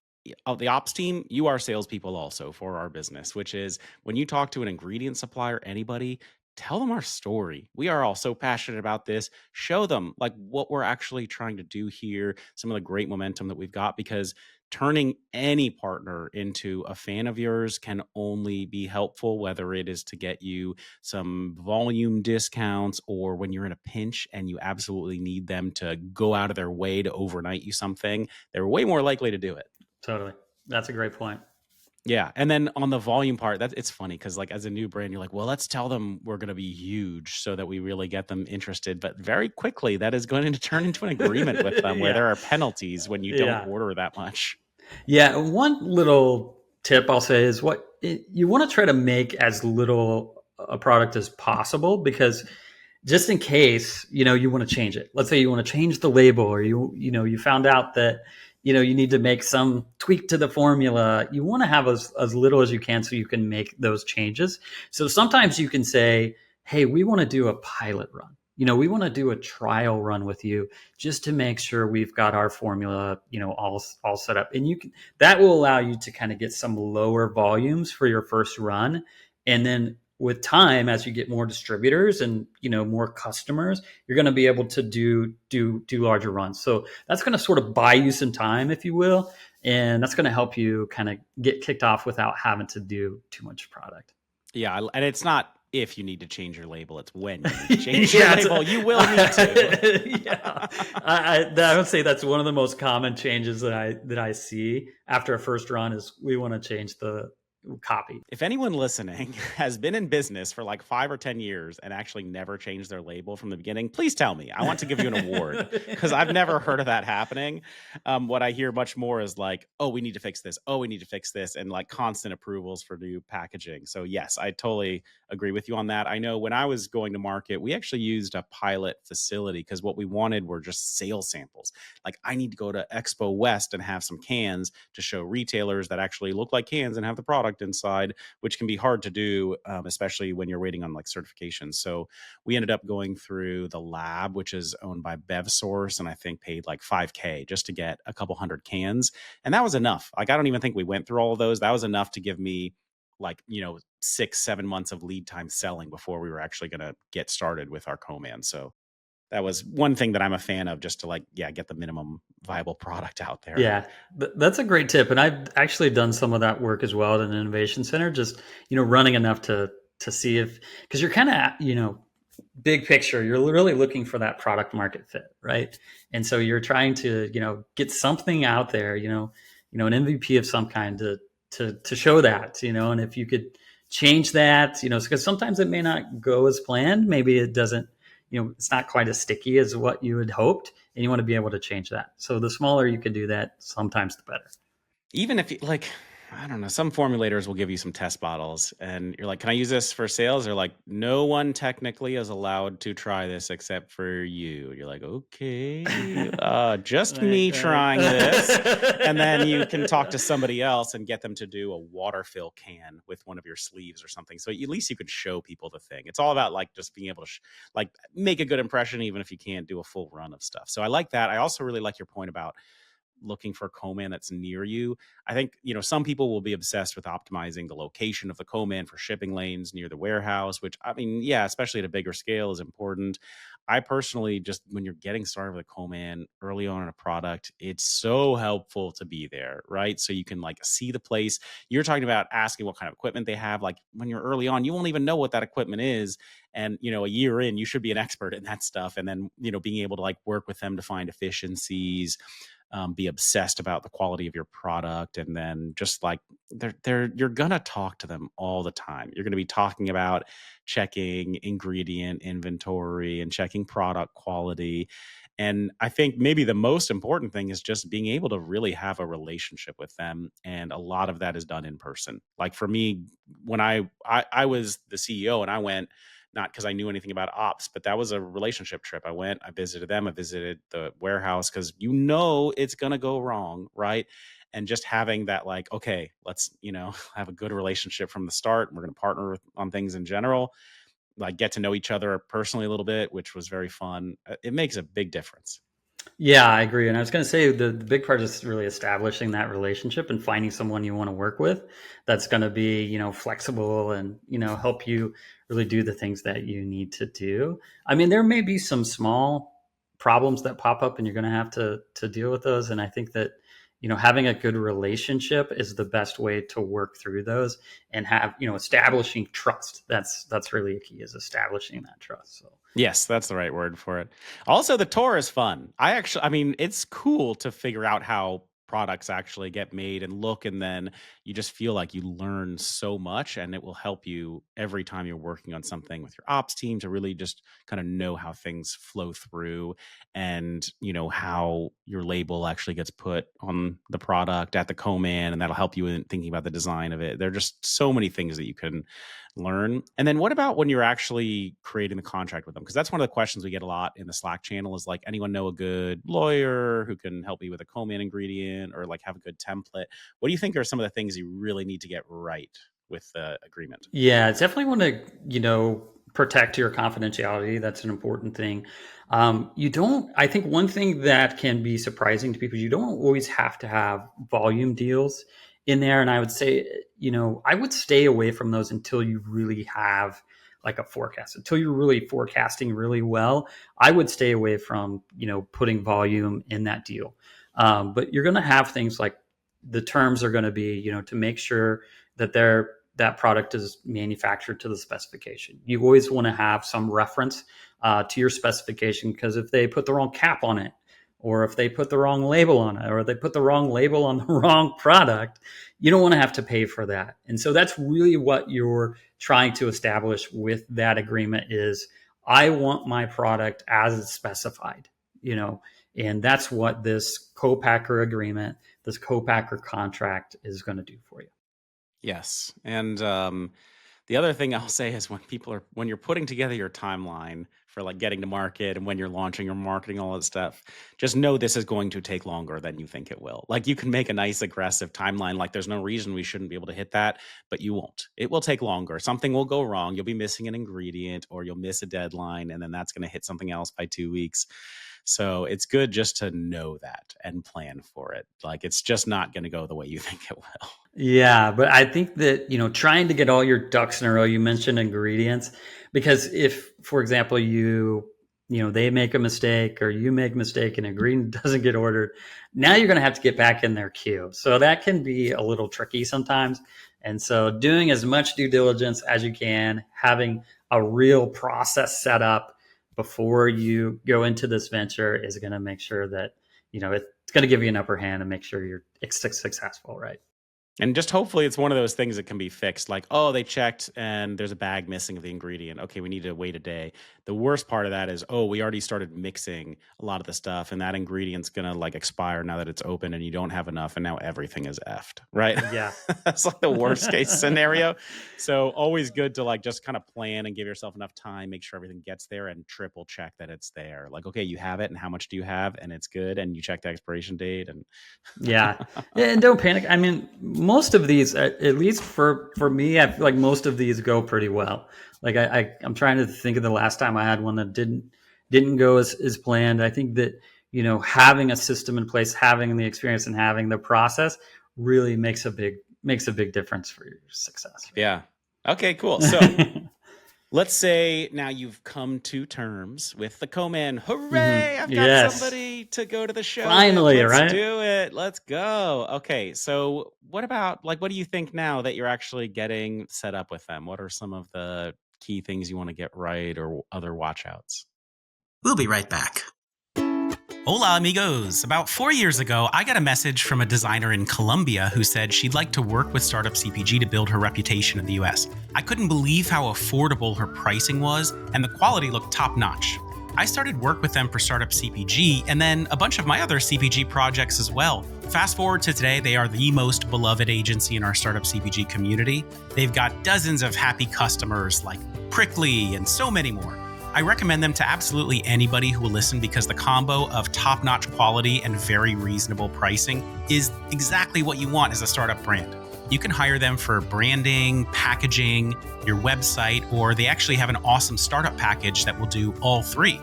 the ops team, you are salespeople also for our business, which is when you talk to an ingredient supplier, anybody, tell them our story. We are all so passionate about this. Show them like what we're actually trying to do here, some of the great momentum that we've got, because turning any partner into a fan of yours can only be helpful, whether it is to get you some volume discounts or when you're in a pinch and you absolutely need them to go out of their way to overnight you something. They're way more likely to do it. Totally. That's a great point. Yeah. And then on the volume part, it's funny because like as a new brand, you're like, well, let's tell them we're going to be huge so that we really get them interested. But very quickly, that is going to turn into an agreement with them where there are penalties when you don't order that much. Yeah. One little tip I'll say is you want to try to make as little a product as possible, because just in case, you want to change it. Let's say you want to change the label, or you found out that you need to make some tweak to the formula. You want to have as little as you can so you can make those changes. So sometimes you can say, hey, we want to do a pilot run. We want to do a trial run with you just to make sure we've got our formula, all set up. And that will allow you to kind of get some lower volumes for your first run. And then with time, as you get more distributors and more customers, you're going to be able to do larger runs. So that's going to sort of buy you some time, if you will, and that's going to help you kind of get kicked off without having to do too much product. Yeah, and it's not if you need to change your label, it's when you need to change your label. You will need to. Yeah, I would say that's one of the most common changes that I see after a first run is we want to change the copy. If anyone listening has been in business for like 5 or 10 years and actually never changed their label from the beginning, please tell me. I want to give you an award because I've never heard of that happening. What I hear much more is like, oh, we need to fix this. Oh, we need to fix this. And like constant approvals for new packaging. So yes, I totally agree with you on that. I know when I was going to market, we actually used a pilot facility because what we wanted were just sales samples. Like I need to go to Expo West and have some cans to show retailers that actually look like cans and have the product inside, which can be hard to do, especially when you're waiting on like certifications. So we ended up going through the lab, which is owned by BevSource, and I think paid like $5,000 just to get a couple hundred cans. And that was enough. Like, I don't even think we went through all of those. That was enough to give me like, 6-7 months of lead time selling before we were actually going to get started with our co-man. So that was one thing that I'm a fan of, just to like, get the minimum viable product out there. Yeah, that's a great tip. And I've actually done some of that work as well at an innovation center, just, running enough to see if, because you're kind of, big picture, you're really looking for that product market fit, right? And so you're trying to, get something out there, an MVP of some kind to show that, and if you could change that, because sometimes it may not go as planned. Maybe it doesn't, it's not quite as sticky as what you had hoped, and you want to be able to change that. So the smaller you can do that, sometimes the better. Even if you like, I don't know, some formulators will give you some test bottles and you're like, can I use this for sales? They're like, no one technically is allowed to try this except for you. You're like, okay, just me trying this. And then you can talk to somebody else and get them to do a water fill can with one of your sleeves or something. So at least you could show people the thing. It's all about like just being able to like make a good impression, even if you can't do a full run of stuff. So I like that. I also really like your point about looking for a co-man that's near you. I think, some people will be obsessed with optimizing the location of the co-man for shipping lanes near the warehouse, which I mean, yeah, especially at a bigger scale is important. I personally just, when you're getting started with a co-man early on in a product, it's so helpful to be there, right? So you can like see the place. You're talking about asking what kind of equipment they have. Like when you're early on, you won't even know what that equipment is. And, a year in, you should be an expert in that stuff. And then, being able to like work with them to find efficiencies, be obsessed about the quality of your product, and then just like you're gonna talk to them all the time. You're gonna be talking about checking ingredient inventory and checking product quality. And I think maybe the most important thing is just being able to really have a relationship with them. And a lot of that is done in person. Like for me, when I was the CEO and I went, not because I knew anything about ops, but that was a relationship trip. I went, I visited them, I visited the warehouse because it's going to go wrong, right? And just having that like, okay, let's, have a good relationship from the start. We're going to partner on things in general, like get to know each other personally a little bit, which was very fun. It makes a big difference. Yeah, I agree. And I was going to say the big part is really establishing that relationship and finding someone you want to work with that's going to be, flexible and, help you really do the things that you need to do. I mean, there may be some small problems that pop up and you're going to have to deal with those. And I think that, having a good relationship is the best way to work through those and have, establishing trust. That's really a key, is establishing that trust. So. Yes, that's the right word for it. Also, the tour is fun. I mean, it's cool to figure out how products actually get made and look, and then you just feel like you learn so much, and it will help you every time you're working on something with your ops team to really just kind of know how things flow through, and how your label actually gets put on the product at the co-man, and that'll help you in thinking about the design of it. There are just so many things that you can learn. And then what about when you're actually creating the contract with them? Because that's one of the questions we get a lot in the Slack channel is like, anyone know a good lawyer who can help me with a co-man ingredient or like have a good template? What do you think are some of the things you really need to get right with the agreement? Yeah, it's definitely want to, protect your confidentiality. That's an important thing. I think one thing that can be surprising to people, you don't always have to have volume deals in there. And I would say, I would stay away from those until you really have like a forecast, until you're really forecasting really well. I would stay away from, putting volume in that deal. But you're going to have things like the terms are going to be, to make sure that that product is manufactured to the specification. You always want to have some reference to your specification, because if they put the wrong cap on it, or if they put the wrong label on it, or they put the wrong label on the wrong product, you don't want to have to pay for that. And so that's really what you're trying to establish with that agreement is, I want my product as it's specified, and that's what this co-packer agreement, this co-packer contract is going to do for you. Yes. And the other thing I'll say is when you're putting together your timeline for like getting to market and when you're launching or marketing, all that stuff, just know this is going to take longer than you think it will. Like you can make a nice aggressive timeline. Like there's no reason we shouldn't be able to hit that, but you won't. It will take longer. Something will go wrong. You'll be missing an ingredient or you'll miss a deadline, and then that's going to hit something else by 2 weeks. So it's good just to know that and plan for it. Like it's just not going to go the way you think it will. Yeah, but I think that, trying to get all your ducks in a row, you mentioned ingredients, because if, for example, they make a mistake or you make a mistake and an ingredient doesn't get ordered, now you're going to have to get back in their queue. So that can be a little tricky sometimes. And so doing as much due diligence as you can, having a real process set up before you go into this venture is going to make sure that, it's going to give you an upper hand and make sure you're successful, right? And just hopefully it's one of those things that can be fixed. Like, oh, they checked and there's a bag missing of the ingredient. Okay, we need to wait a day. The worst part of that is, oh, we already started mixing a lot of the stuff and that ingredient's going to like expire now that it's open and you don't have enough and now everything is effed, right? Yeah. That's like the worst case scenario. So always good to like just kind of plan and give yourself enough time, make sure everything gets there and triple check that it's there. Like, okay, you have it and how much do you have? And it's good. And you check the expiration date and yeah. And don't panic. I mean, most of these, at least for me, I feel like most of these go pretty well. Like I'm trying to think of the last time I had one that didn't go as planned. I think that, having a system in place, having the experience and having the process really makes a big difference for your success. Right? Yeah. Okay, cool. So let's say now you've come to terms with the co-man. Hooray! I've got somebody to go to the show. Finally, Let's right? do it. Let's go. Okay, so what do you think now that you're actually getting set up with them? What are some of the key things you want to get right or other watchouts? We'll be right back. Hola, amigos. About 4 years ago, I got a message from a designer in Colombia who said she'd like to work with Startup CPG to build her reputation in the US. I couldn't believe how affordable her pricing was, and the quality looked top-notch. I started work with them for Startup CPG, and then a bunch of my other CPG projects as well. Fast forward to today, they are the most beloved agency in our Startup CPG community. They've got dozens of happy customers like Prickly and so many more. I recommend them to absolutely anybody who will listen because the combo of top-notch quality and very reasonable pricing is exactly what you want as a startup brand. You can hire them for branding, packaging, your website, or they actually have an awesome startup package that will do all three.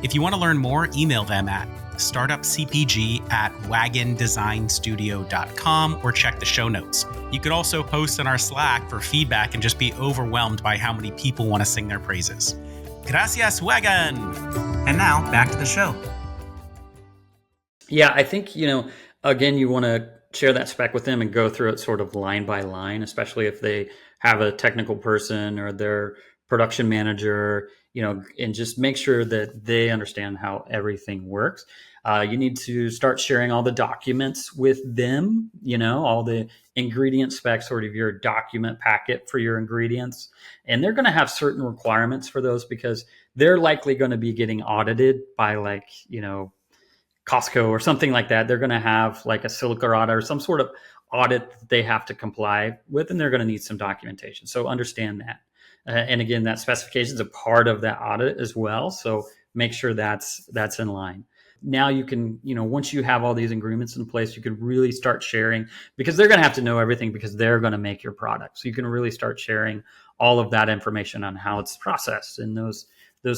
If you want to learn more, email them at startupcpg@wagondesignstudio.com or check the show notes. You could also post on our Slack for feedback and just be overwhelmed by how many people want to sing their praises. Gracias, Wagon! And now, back to the show. Yeah, I think, again, you want to share that spec with them and go through it sort of line by line, especially if they have a technical person or their production manager, and just make sure that they understand how everything works. You need to start sharing all the documents with them, all the ingredient specs, sort of your document packet for your ingredients. And they're going to have certain requirements for those because they're likely going to be getting audited by Costco or something like that. They're going to have like a silica audit or some sort of audit that they have to comply with, and they're going to need some documentation. So understand that. And again, that specification is a part of that audit as well. So make sure that's in line. Now you can, once you have all these agreements in place, you can really start sharing because they're going to have to know everything because they're going to make your product. So you can really start sharing all of that information on how it's processed and those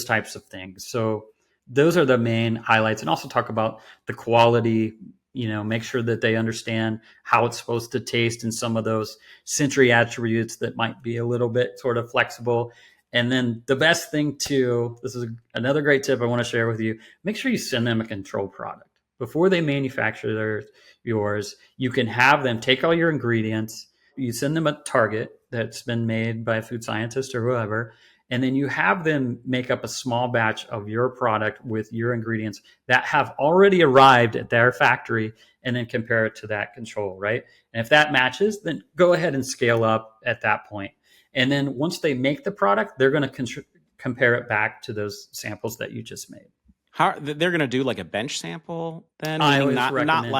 types of things. So those are the main highlights, and also talk about the quality make sure that they understand how it's supposed to taste and some of those sensory attributes that might be a little bit sort of flexible. And then the best thing too, this is another great tip I want to share with you, make sure you send them a control product. Before they manufacture yours, you can have them take all your ingredients, you send them a target that's been made by a food scientist or whoever, and then you have them make up a small batch of your product with your ingredients that have already arrived at their factory, and then compare it to that control, right? And if that matches, then go ahead and scale up at that point. And then once they make the product, they're going to compare it back to those samples that you just made. How they're going to do like a bench sample then? I Meaning always recommend,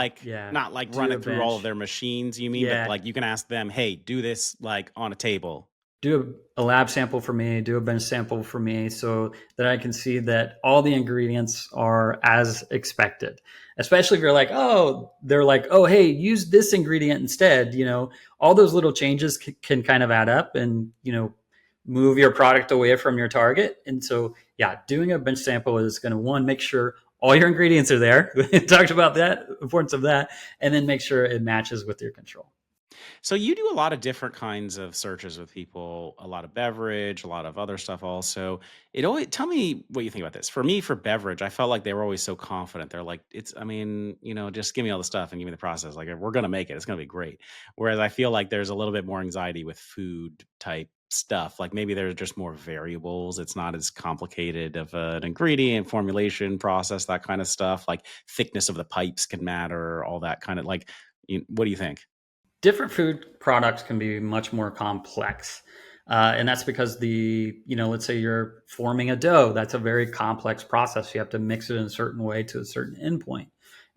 not like do run a it through all of bench. their machines, you mean? But Yeah, like you can ask them, hey, do this like on a table. do a lab sample for me, do a bench sample for me, so that I can see that all the ingredients are as expected. Especially if you're like, oh, they're like, oh, hey, use this ingredient instead. All those little changes can kind of add up and, move your product away from your target. And so, yeah, doing a bench sample is going to, one, make sure all your ingredients are there. We talked about that, importance of that, and then make sure it matches with your control. So you do a lot of different kinds of searches with people, a lot of beverage, a lot of other stuff also. It always tell me what you think about this. For me, for beverage, I felt like they were always so confident. They're like, I mean, just give me all the stuff and give me the process. Like we're gonna make it. It's gonna be great. Whereas I feel like there's a little bit more anxiety with food type stuff. Like maybe there's just more variables. It's not as complicated of an ingredient, formulation, process, that kind of stuff. Like thickness of the pipes can matter, all that kind of like what do you think? Different food products can be much more complex. And that's because let's say you're forming a dough, that's a very complex process. You have to mix it in a certain way to a certain endpoint.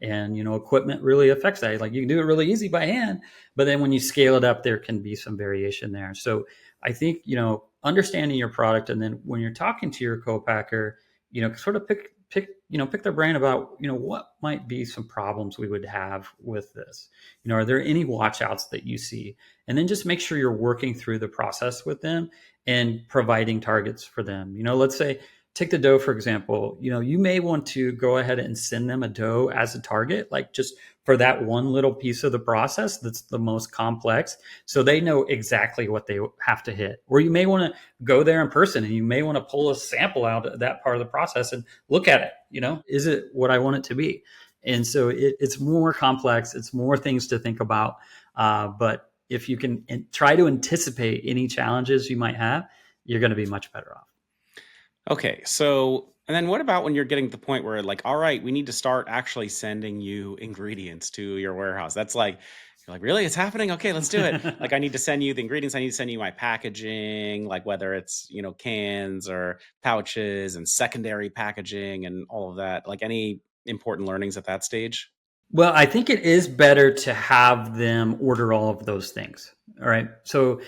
And, equipment really affects that. Like you can do it really easy by hand, but then when you scale it up, there can be some variation there. So I think, understanding your product, and then when you're talking to your co-packer, sort of pick their brain about, what might be some problems we would have with this. Are there any watchouts that you see? And then just make sure you're working through the process with them and providing targets for them. Let's say, take the dough, for example. You may want to go ahead and send them a dough as a target, like just for that one little piece of the process that's the most complex, so they know exactly what they have to hit. Or you may want to go there in person and you may want to pull a sample out of that part of the process and look at it. Is it what I want it to be? And so it's more complex. It's more things to think about. But if you can try to anticipate any challenges you might have, you're going to be much better off. Okay, so and then what about when you're getting to the point where like, all right, we need to start actually sending you ingredients to your warehouse? That's like you're like, really? It's happening? Okay, let's do it. Like I need to send you the ingredients, I need to send you my packaging, like whether it's, cans or pouches and secondary packaging and all of that. Like any important learnings at that stage? Well, I think it is better to have them order all of those things. All right. So,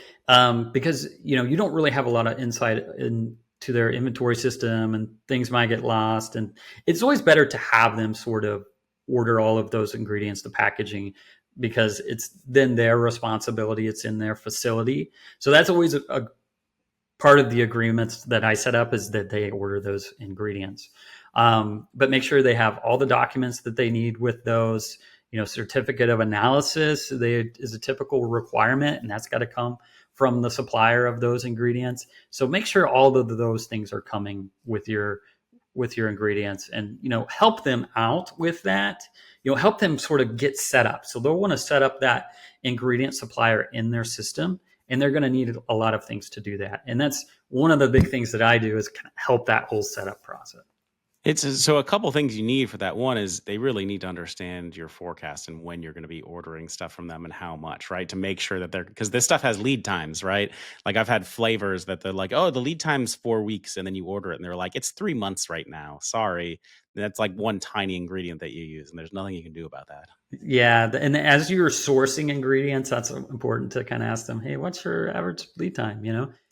because, you don't really have a lot of insight into their inventory system, and things might get lost. And it's always better to have them sort of order all of those ingredients, the packaging, because it's then their responsibility. It's in their facility. So that's always a part of the agreements that I set up, is that they order those ingredients. But make sure they have all the documents that they need with those. Certificate of analysis is a typical requirement, and that's got to come from the supplier of those ingredients. So make sure all of those things are coming with your ingredients, and help them out with that. Help them sort of get set up. So they'll want to set up that ingredient supplier in their system, and they're going to need a lot of things to do that. And that's one of the big things that I do, is kind of help that whole setup process. It's so a couple things you need for that. One is they really need to understand your forecast and when you're going to be ordering stuff from them and how much, right? To make sure that because this stuff has lead times, right? Like I've had flavors that they're like, oh, the lead time's 4 weeks, and then you order it and they're like, it's 3 months right now. Sorry. And that's like one tiny ingredient that you use, and there's nothing you can do about that. Yeah, and as you're sourcing ingredients, that's important to kind of ask them, hey, what's your average lead time?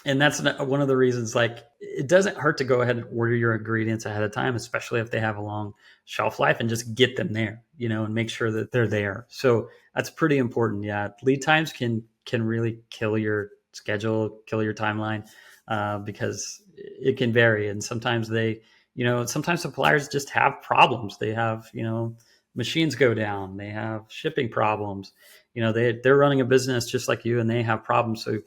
And that's one of the reasons, like, it doesn't hurt to go ahead and order your ingredients ahead of time, especially if they have a long shelf life, and just get them there, and make sure that they're there. So that's pretty important. Yeah, lead times can really kill your schedule, kill your timeline, because it can vary, and sometimes sometimes suppliers just have problems. They have machines go down, they have shipping problems. They're running a business just like you, and they have problems. So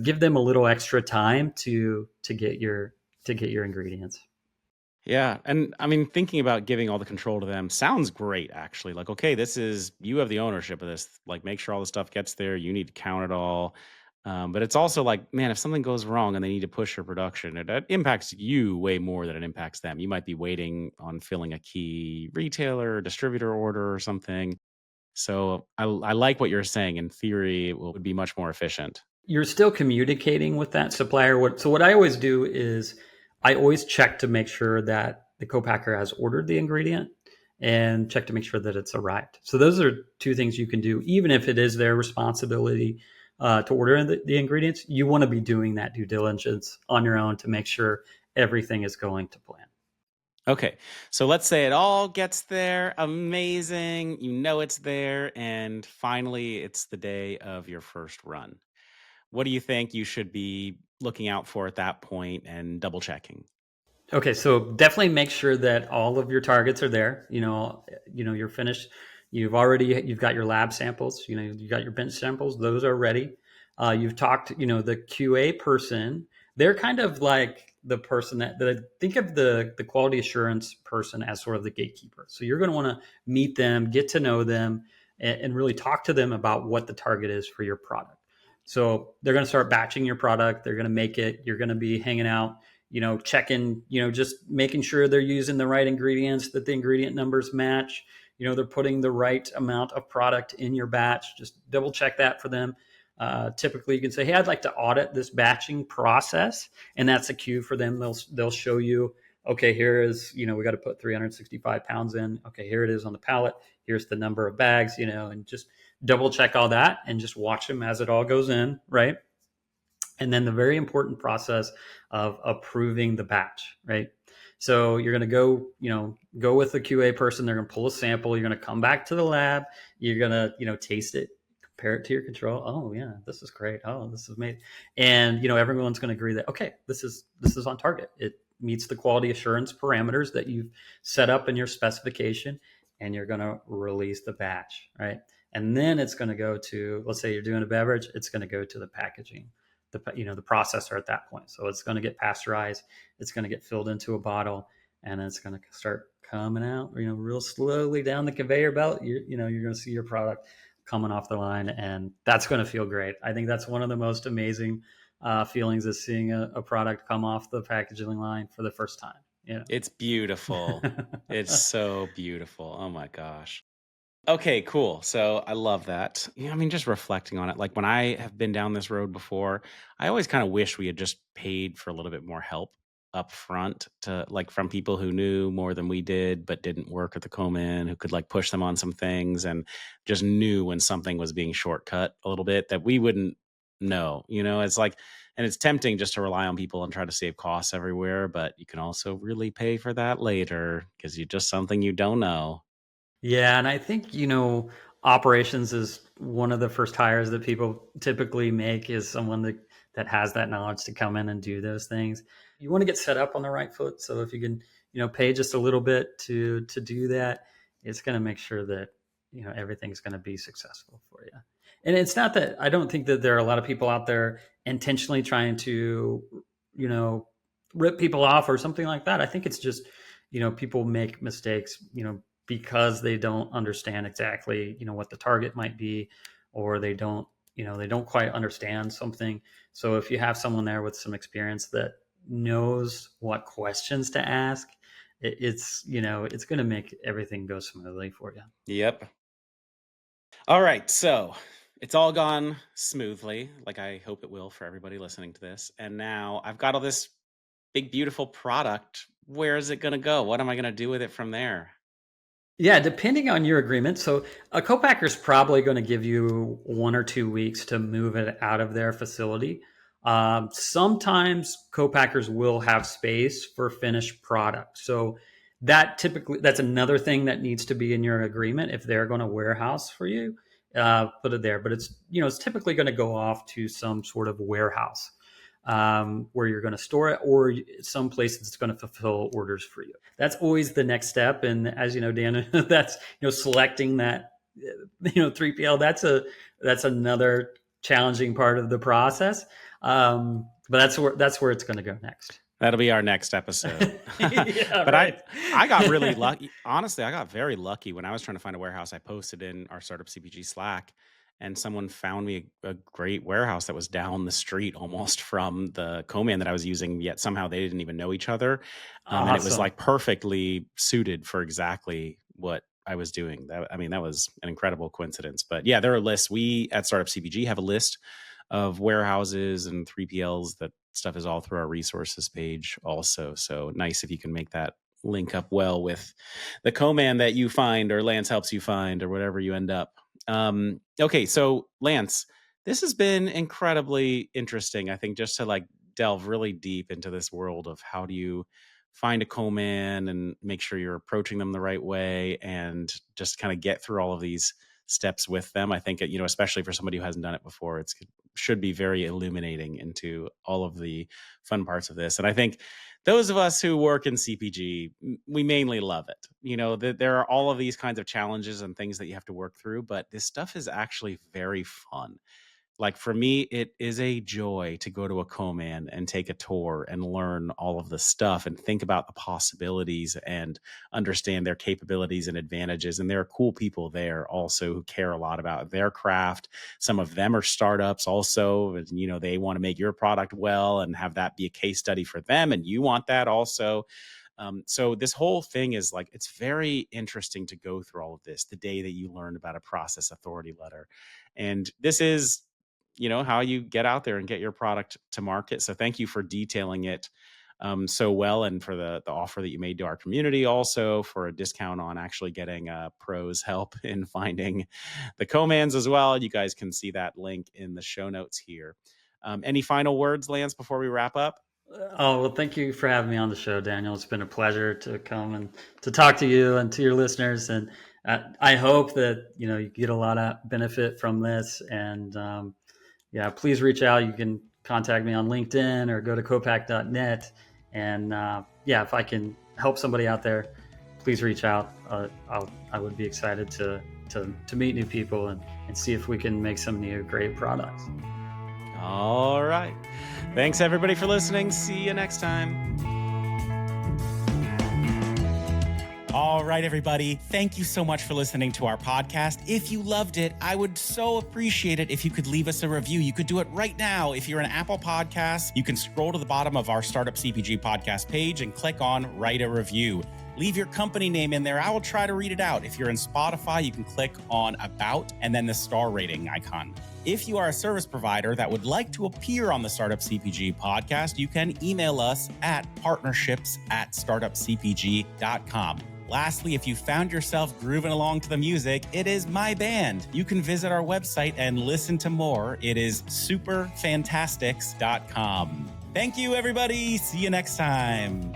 give them a little extra time to get your ingredients. Yeah. And I mean, thinking about giving all the control to them sounds great, actually. Like, okay, you have the ownership of this. Like, make sure all the stuff gets there. You need to count it all. But it's also like, man, if something goes wrong and they need to push your production, it impacts you way more than it impacts them. You might be waiting on filling a key retailer, distributor order or something. So I like what you're saying. In theory, it would be much more efficient. You're still communicating with that supplier. What I always do is I always check to make sure that the co-packer has ordered the ingredient and check to make sure that it's arrived. So those are two things you can do, even if it is their responsibility to order the ingredients. You want to be doing that due diligence on your own to make sure everything is going to plan. Okay, so let's say it all gets there. Amazing. You know it's there. And finally, it's the day of your first run. What do you think you should be looking out for at that point and double checking? Okay, so definitely make sure that all of your targets are there. You're finished. You've got your lab samples. You got your bench samples. Those are ready. You've talked. The QA person. They're kind of like the person that think of the quality assurance person as sort of the gatekeeper. So you're going to want to meet them, get to know them, and really talk to them about what the target is for your product. So they're going to start batching your product. They're going to make it. You're going to be hanging out, checking, just making sure they're using the right ingredients, that the ingredient numbers match. They're putting the right amount of product in your batch. Just double check that for them. Typically, you can say, "Hey, I'd like to audit this batching process," and that's a cue for them. They'll show you, okay, here is, we got to put 365 pounds in. Okay, here it is on the pallet. Here's the number of bags, and just double check all that and just watch them as it all goes in, right? And then the very important process of approving the batch, right? So you're going to go with the QA person. They're going to pull a sample. You're going to come back to the lab. You're going to, taste it, compare it to your control. Oh yeah, this is great. Oh, this is made. And, everyone's going to agree that, okay, this is on target. It meets the quality assurance parameters that you've set up in your specification, and you're going to release the batch, right? And then it's going to go to, let's say you're doing a beverage, it's going to go to the packaging, the processor at that point. So it's going to get pasteurized, it's going to get filled into a bottle, and it's going to start coming out, real slowly down the conveyor belt. You're going to see your product coming off the line, and that's going to feel great. I think that's one of the most amazing feelings, is seeing a product come off the packaging line for the first time. It's beautiful. It's so beautiful. Oh my gosh. Okay, cool. So I love that. Yeah, I mean, just reflecting on it, like when I have been down this road before, I always kind of wish we had just paid for a little bit more help up front, to like from people who knew more than we did, but didn't work at the Komen, who could like push them on some things and just knew when something was being shortcut a little bit that we wouldn't know. It's like, and it's tempting just to rely on people and try to save costs everywhere, but you can also really pay for that later because you just something you don't know. Yeah, and I think, operations is one of the first hires that people typically make, is someone that has that knowledge to come in and do those things. You want to get set up on the right foot. So if you can, pay just a little bit to do that, it's going to make sure that, everything's going to be successful for you. And it's not that, I don't think that there are a lot of people out there intentionally trying to, you know, rip people off or something like that. I think it's just, people make mistakes, because they don't understand exactly, what the target might be, or they don't quite understand something. So if you have someone there with some experience that knows what questions to ask, it's going to make everything go smoothly for you. Yep. All right. So it's all gone smoothly, like I hope it will for everybody listening to this. And now I've got all this big, beautiful product. Where is it going to go? What am I going to do with it from there? Yeah, depending on your agreement. So a co-packer is probably going to give you 1 or 2 weeks to move it out of their facility. Sometimes co-packers will have space for finished product. So that's another thing that needs to be in your agreement. If they're going to warehouse for you, put it there. But it's typically going to go off to some sort of warehouse. where you're going to store it, or some place that's going to fulfill orders for you. That's always the next step. And as you know, Dan, that's, selecting that, 3PL, that's another challenging part of the process. But that's where it's going to go next. That'll be our next episode. Yeah, But right. I got really lucky. Honestly, I got very lucky when I was trying to find a warehouse. I posted in our Startup CPG Slack, and someone found me a great warehouse that was down the street almost from the co-man that I was using, yet somehow they didn't even know each other. And it was Awesome. like perfectly suited for exactly what I was doing. That was an incredible coincidence. But yeah, there are lists. We at Startup CPG have a list of warehouses and 3PLs. That stuff is all through our resources page also. So nice if you can make that link up well with the co-man that you find, or Lance helps you find, or whatever you end up. Okay, so Lance, this has been incredibly interesting. I think just to like delve really deep into this world of how do you find a co-man and make sure you're approaching them the right way, and just kind of get through all of these steps with them. I think, especially for somebody who hasn't done it before, it should be very illuminating into all of the fun parts of this. And I think those of us who work in CPG, we mainly love it. There are all of these kinds of challenges and things that you have to work through, but this stuff is actually very fun. Like for me, it is a joy to go to a co-man and take a tour and learn all of the stuff and think about the possibilities and understand their capabilities and advantages. And there are cool people there also who care a lot about their craft. Some of them are startups also, and they want to make your product well and have that be a case study for them. And you want that also. So this whole thing is like, it's very interesting to go through all of this the day that you learn about a process authority letter. And this is how you get out there and get your product to market. So thank you for detailing it so well, and for the offer that you made to our community, also for a discount on actually getting pros help in finding the co-mans as well. You guys can see that link in the show notes here. Any final words, Lance, before we wrap up? Oh, well, thank you for having me on the show, Daniel. It's been a pleasure to come and to talk to you and to your listeners. And I hope that, you get a lot of benefit from this. And please reach out. You can contact me on LinkedIn or go to copack.net. And if I can help somebody out there, please reach out. I would be excited to meet new people and see if we can make some new great products. All right. Thanks, everybody, for listening. See you next time. All right, everybody. Thank you so much for listening to our podcast. If you loved it, I would so appreciate it if you could leave us a review. You could do it right now. If you're an Apple Podcast, you can scroll to the bottom of our Startup CPG podcast page and click on Write a Review. Leave your company name in there. I will try to read it out. If you're in Spotify, you can click on About and then the star rating icon. If you are a service provider that would like to appear on the Startup CPG podcast, you can email us at partnerships@startupcpg.com. Lastly, if you found yourself grooving along to the music, it is my band. You can visit our website and listen to more. It is superfantastics.com. Thank you, everybody. See you next time.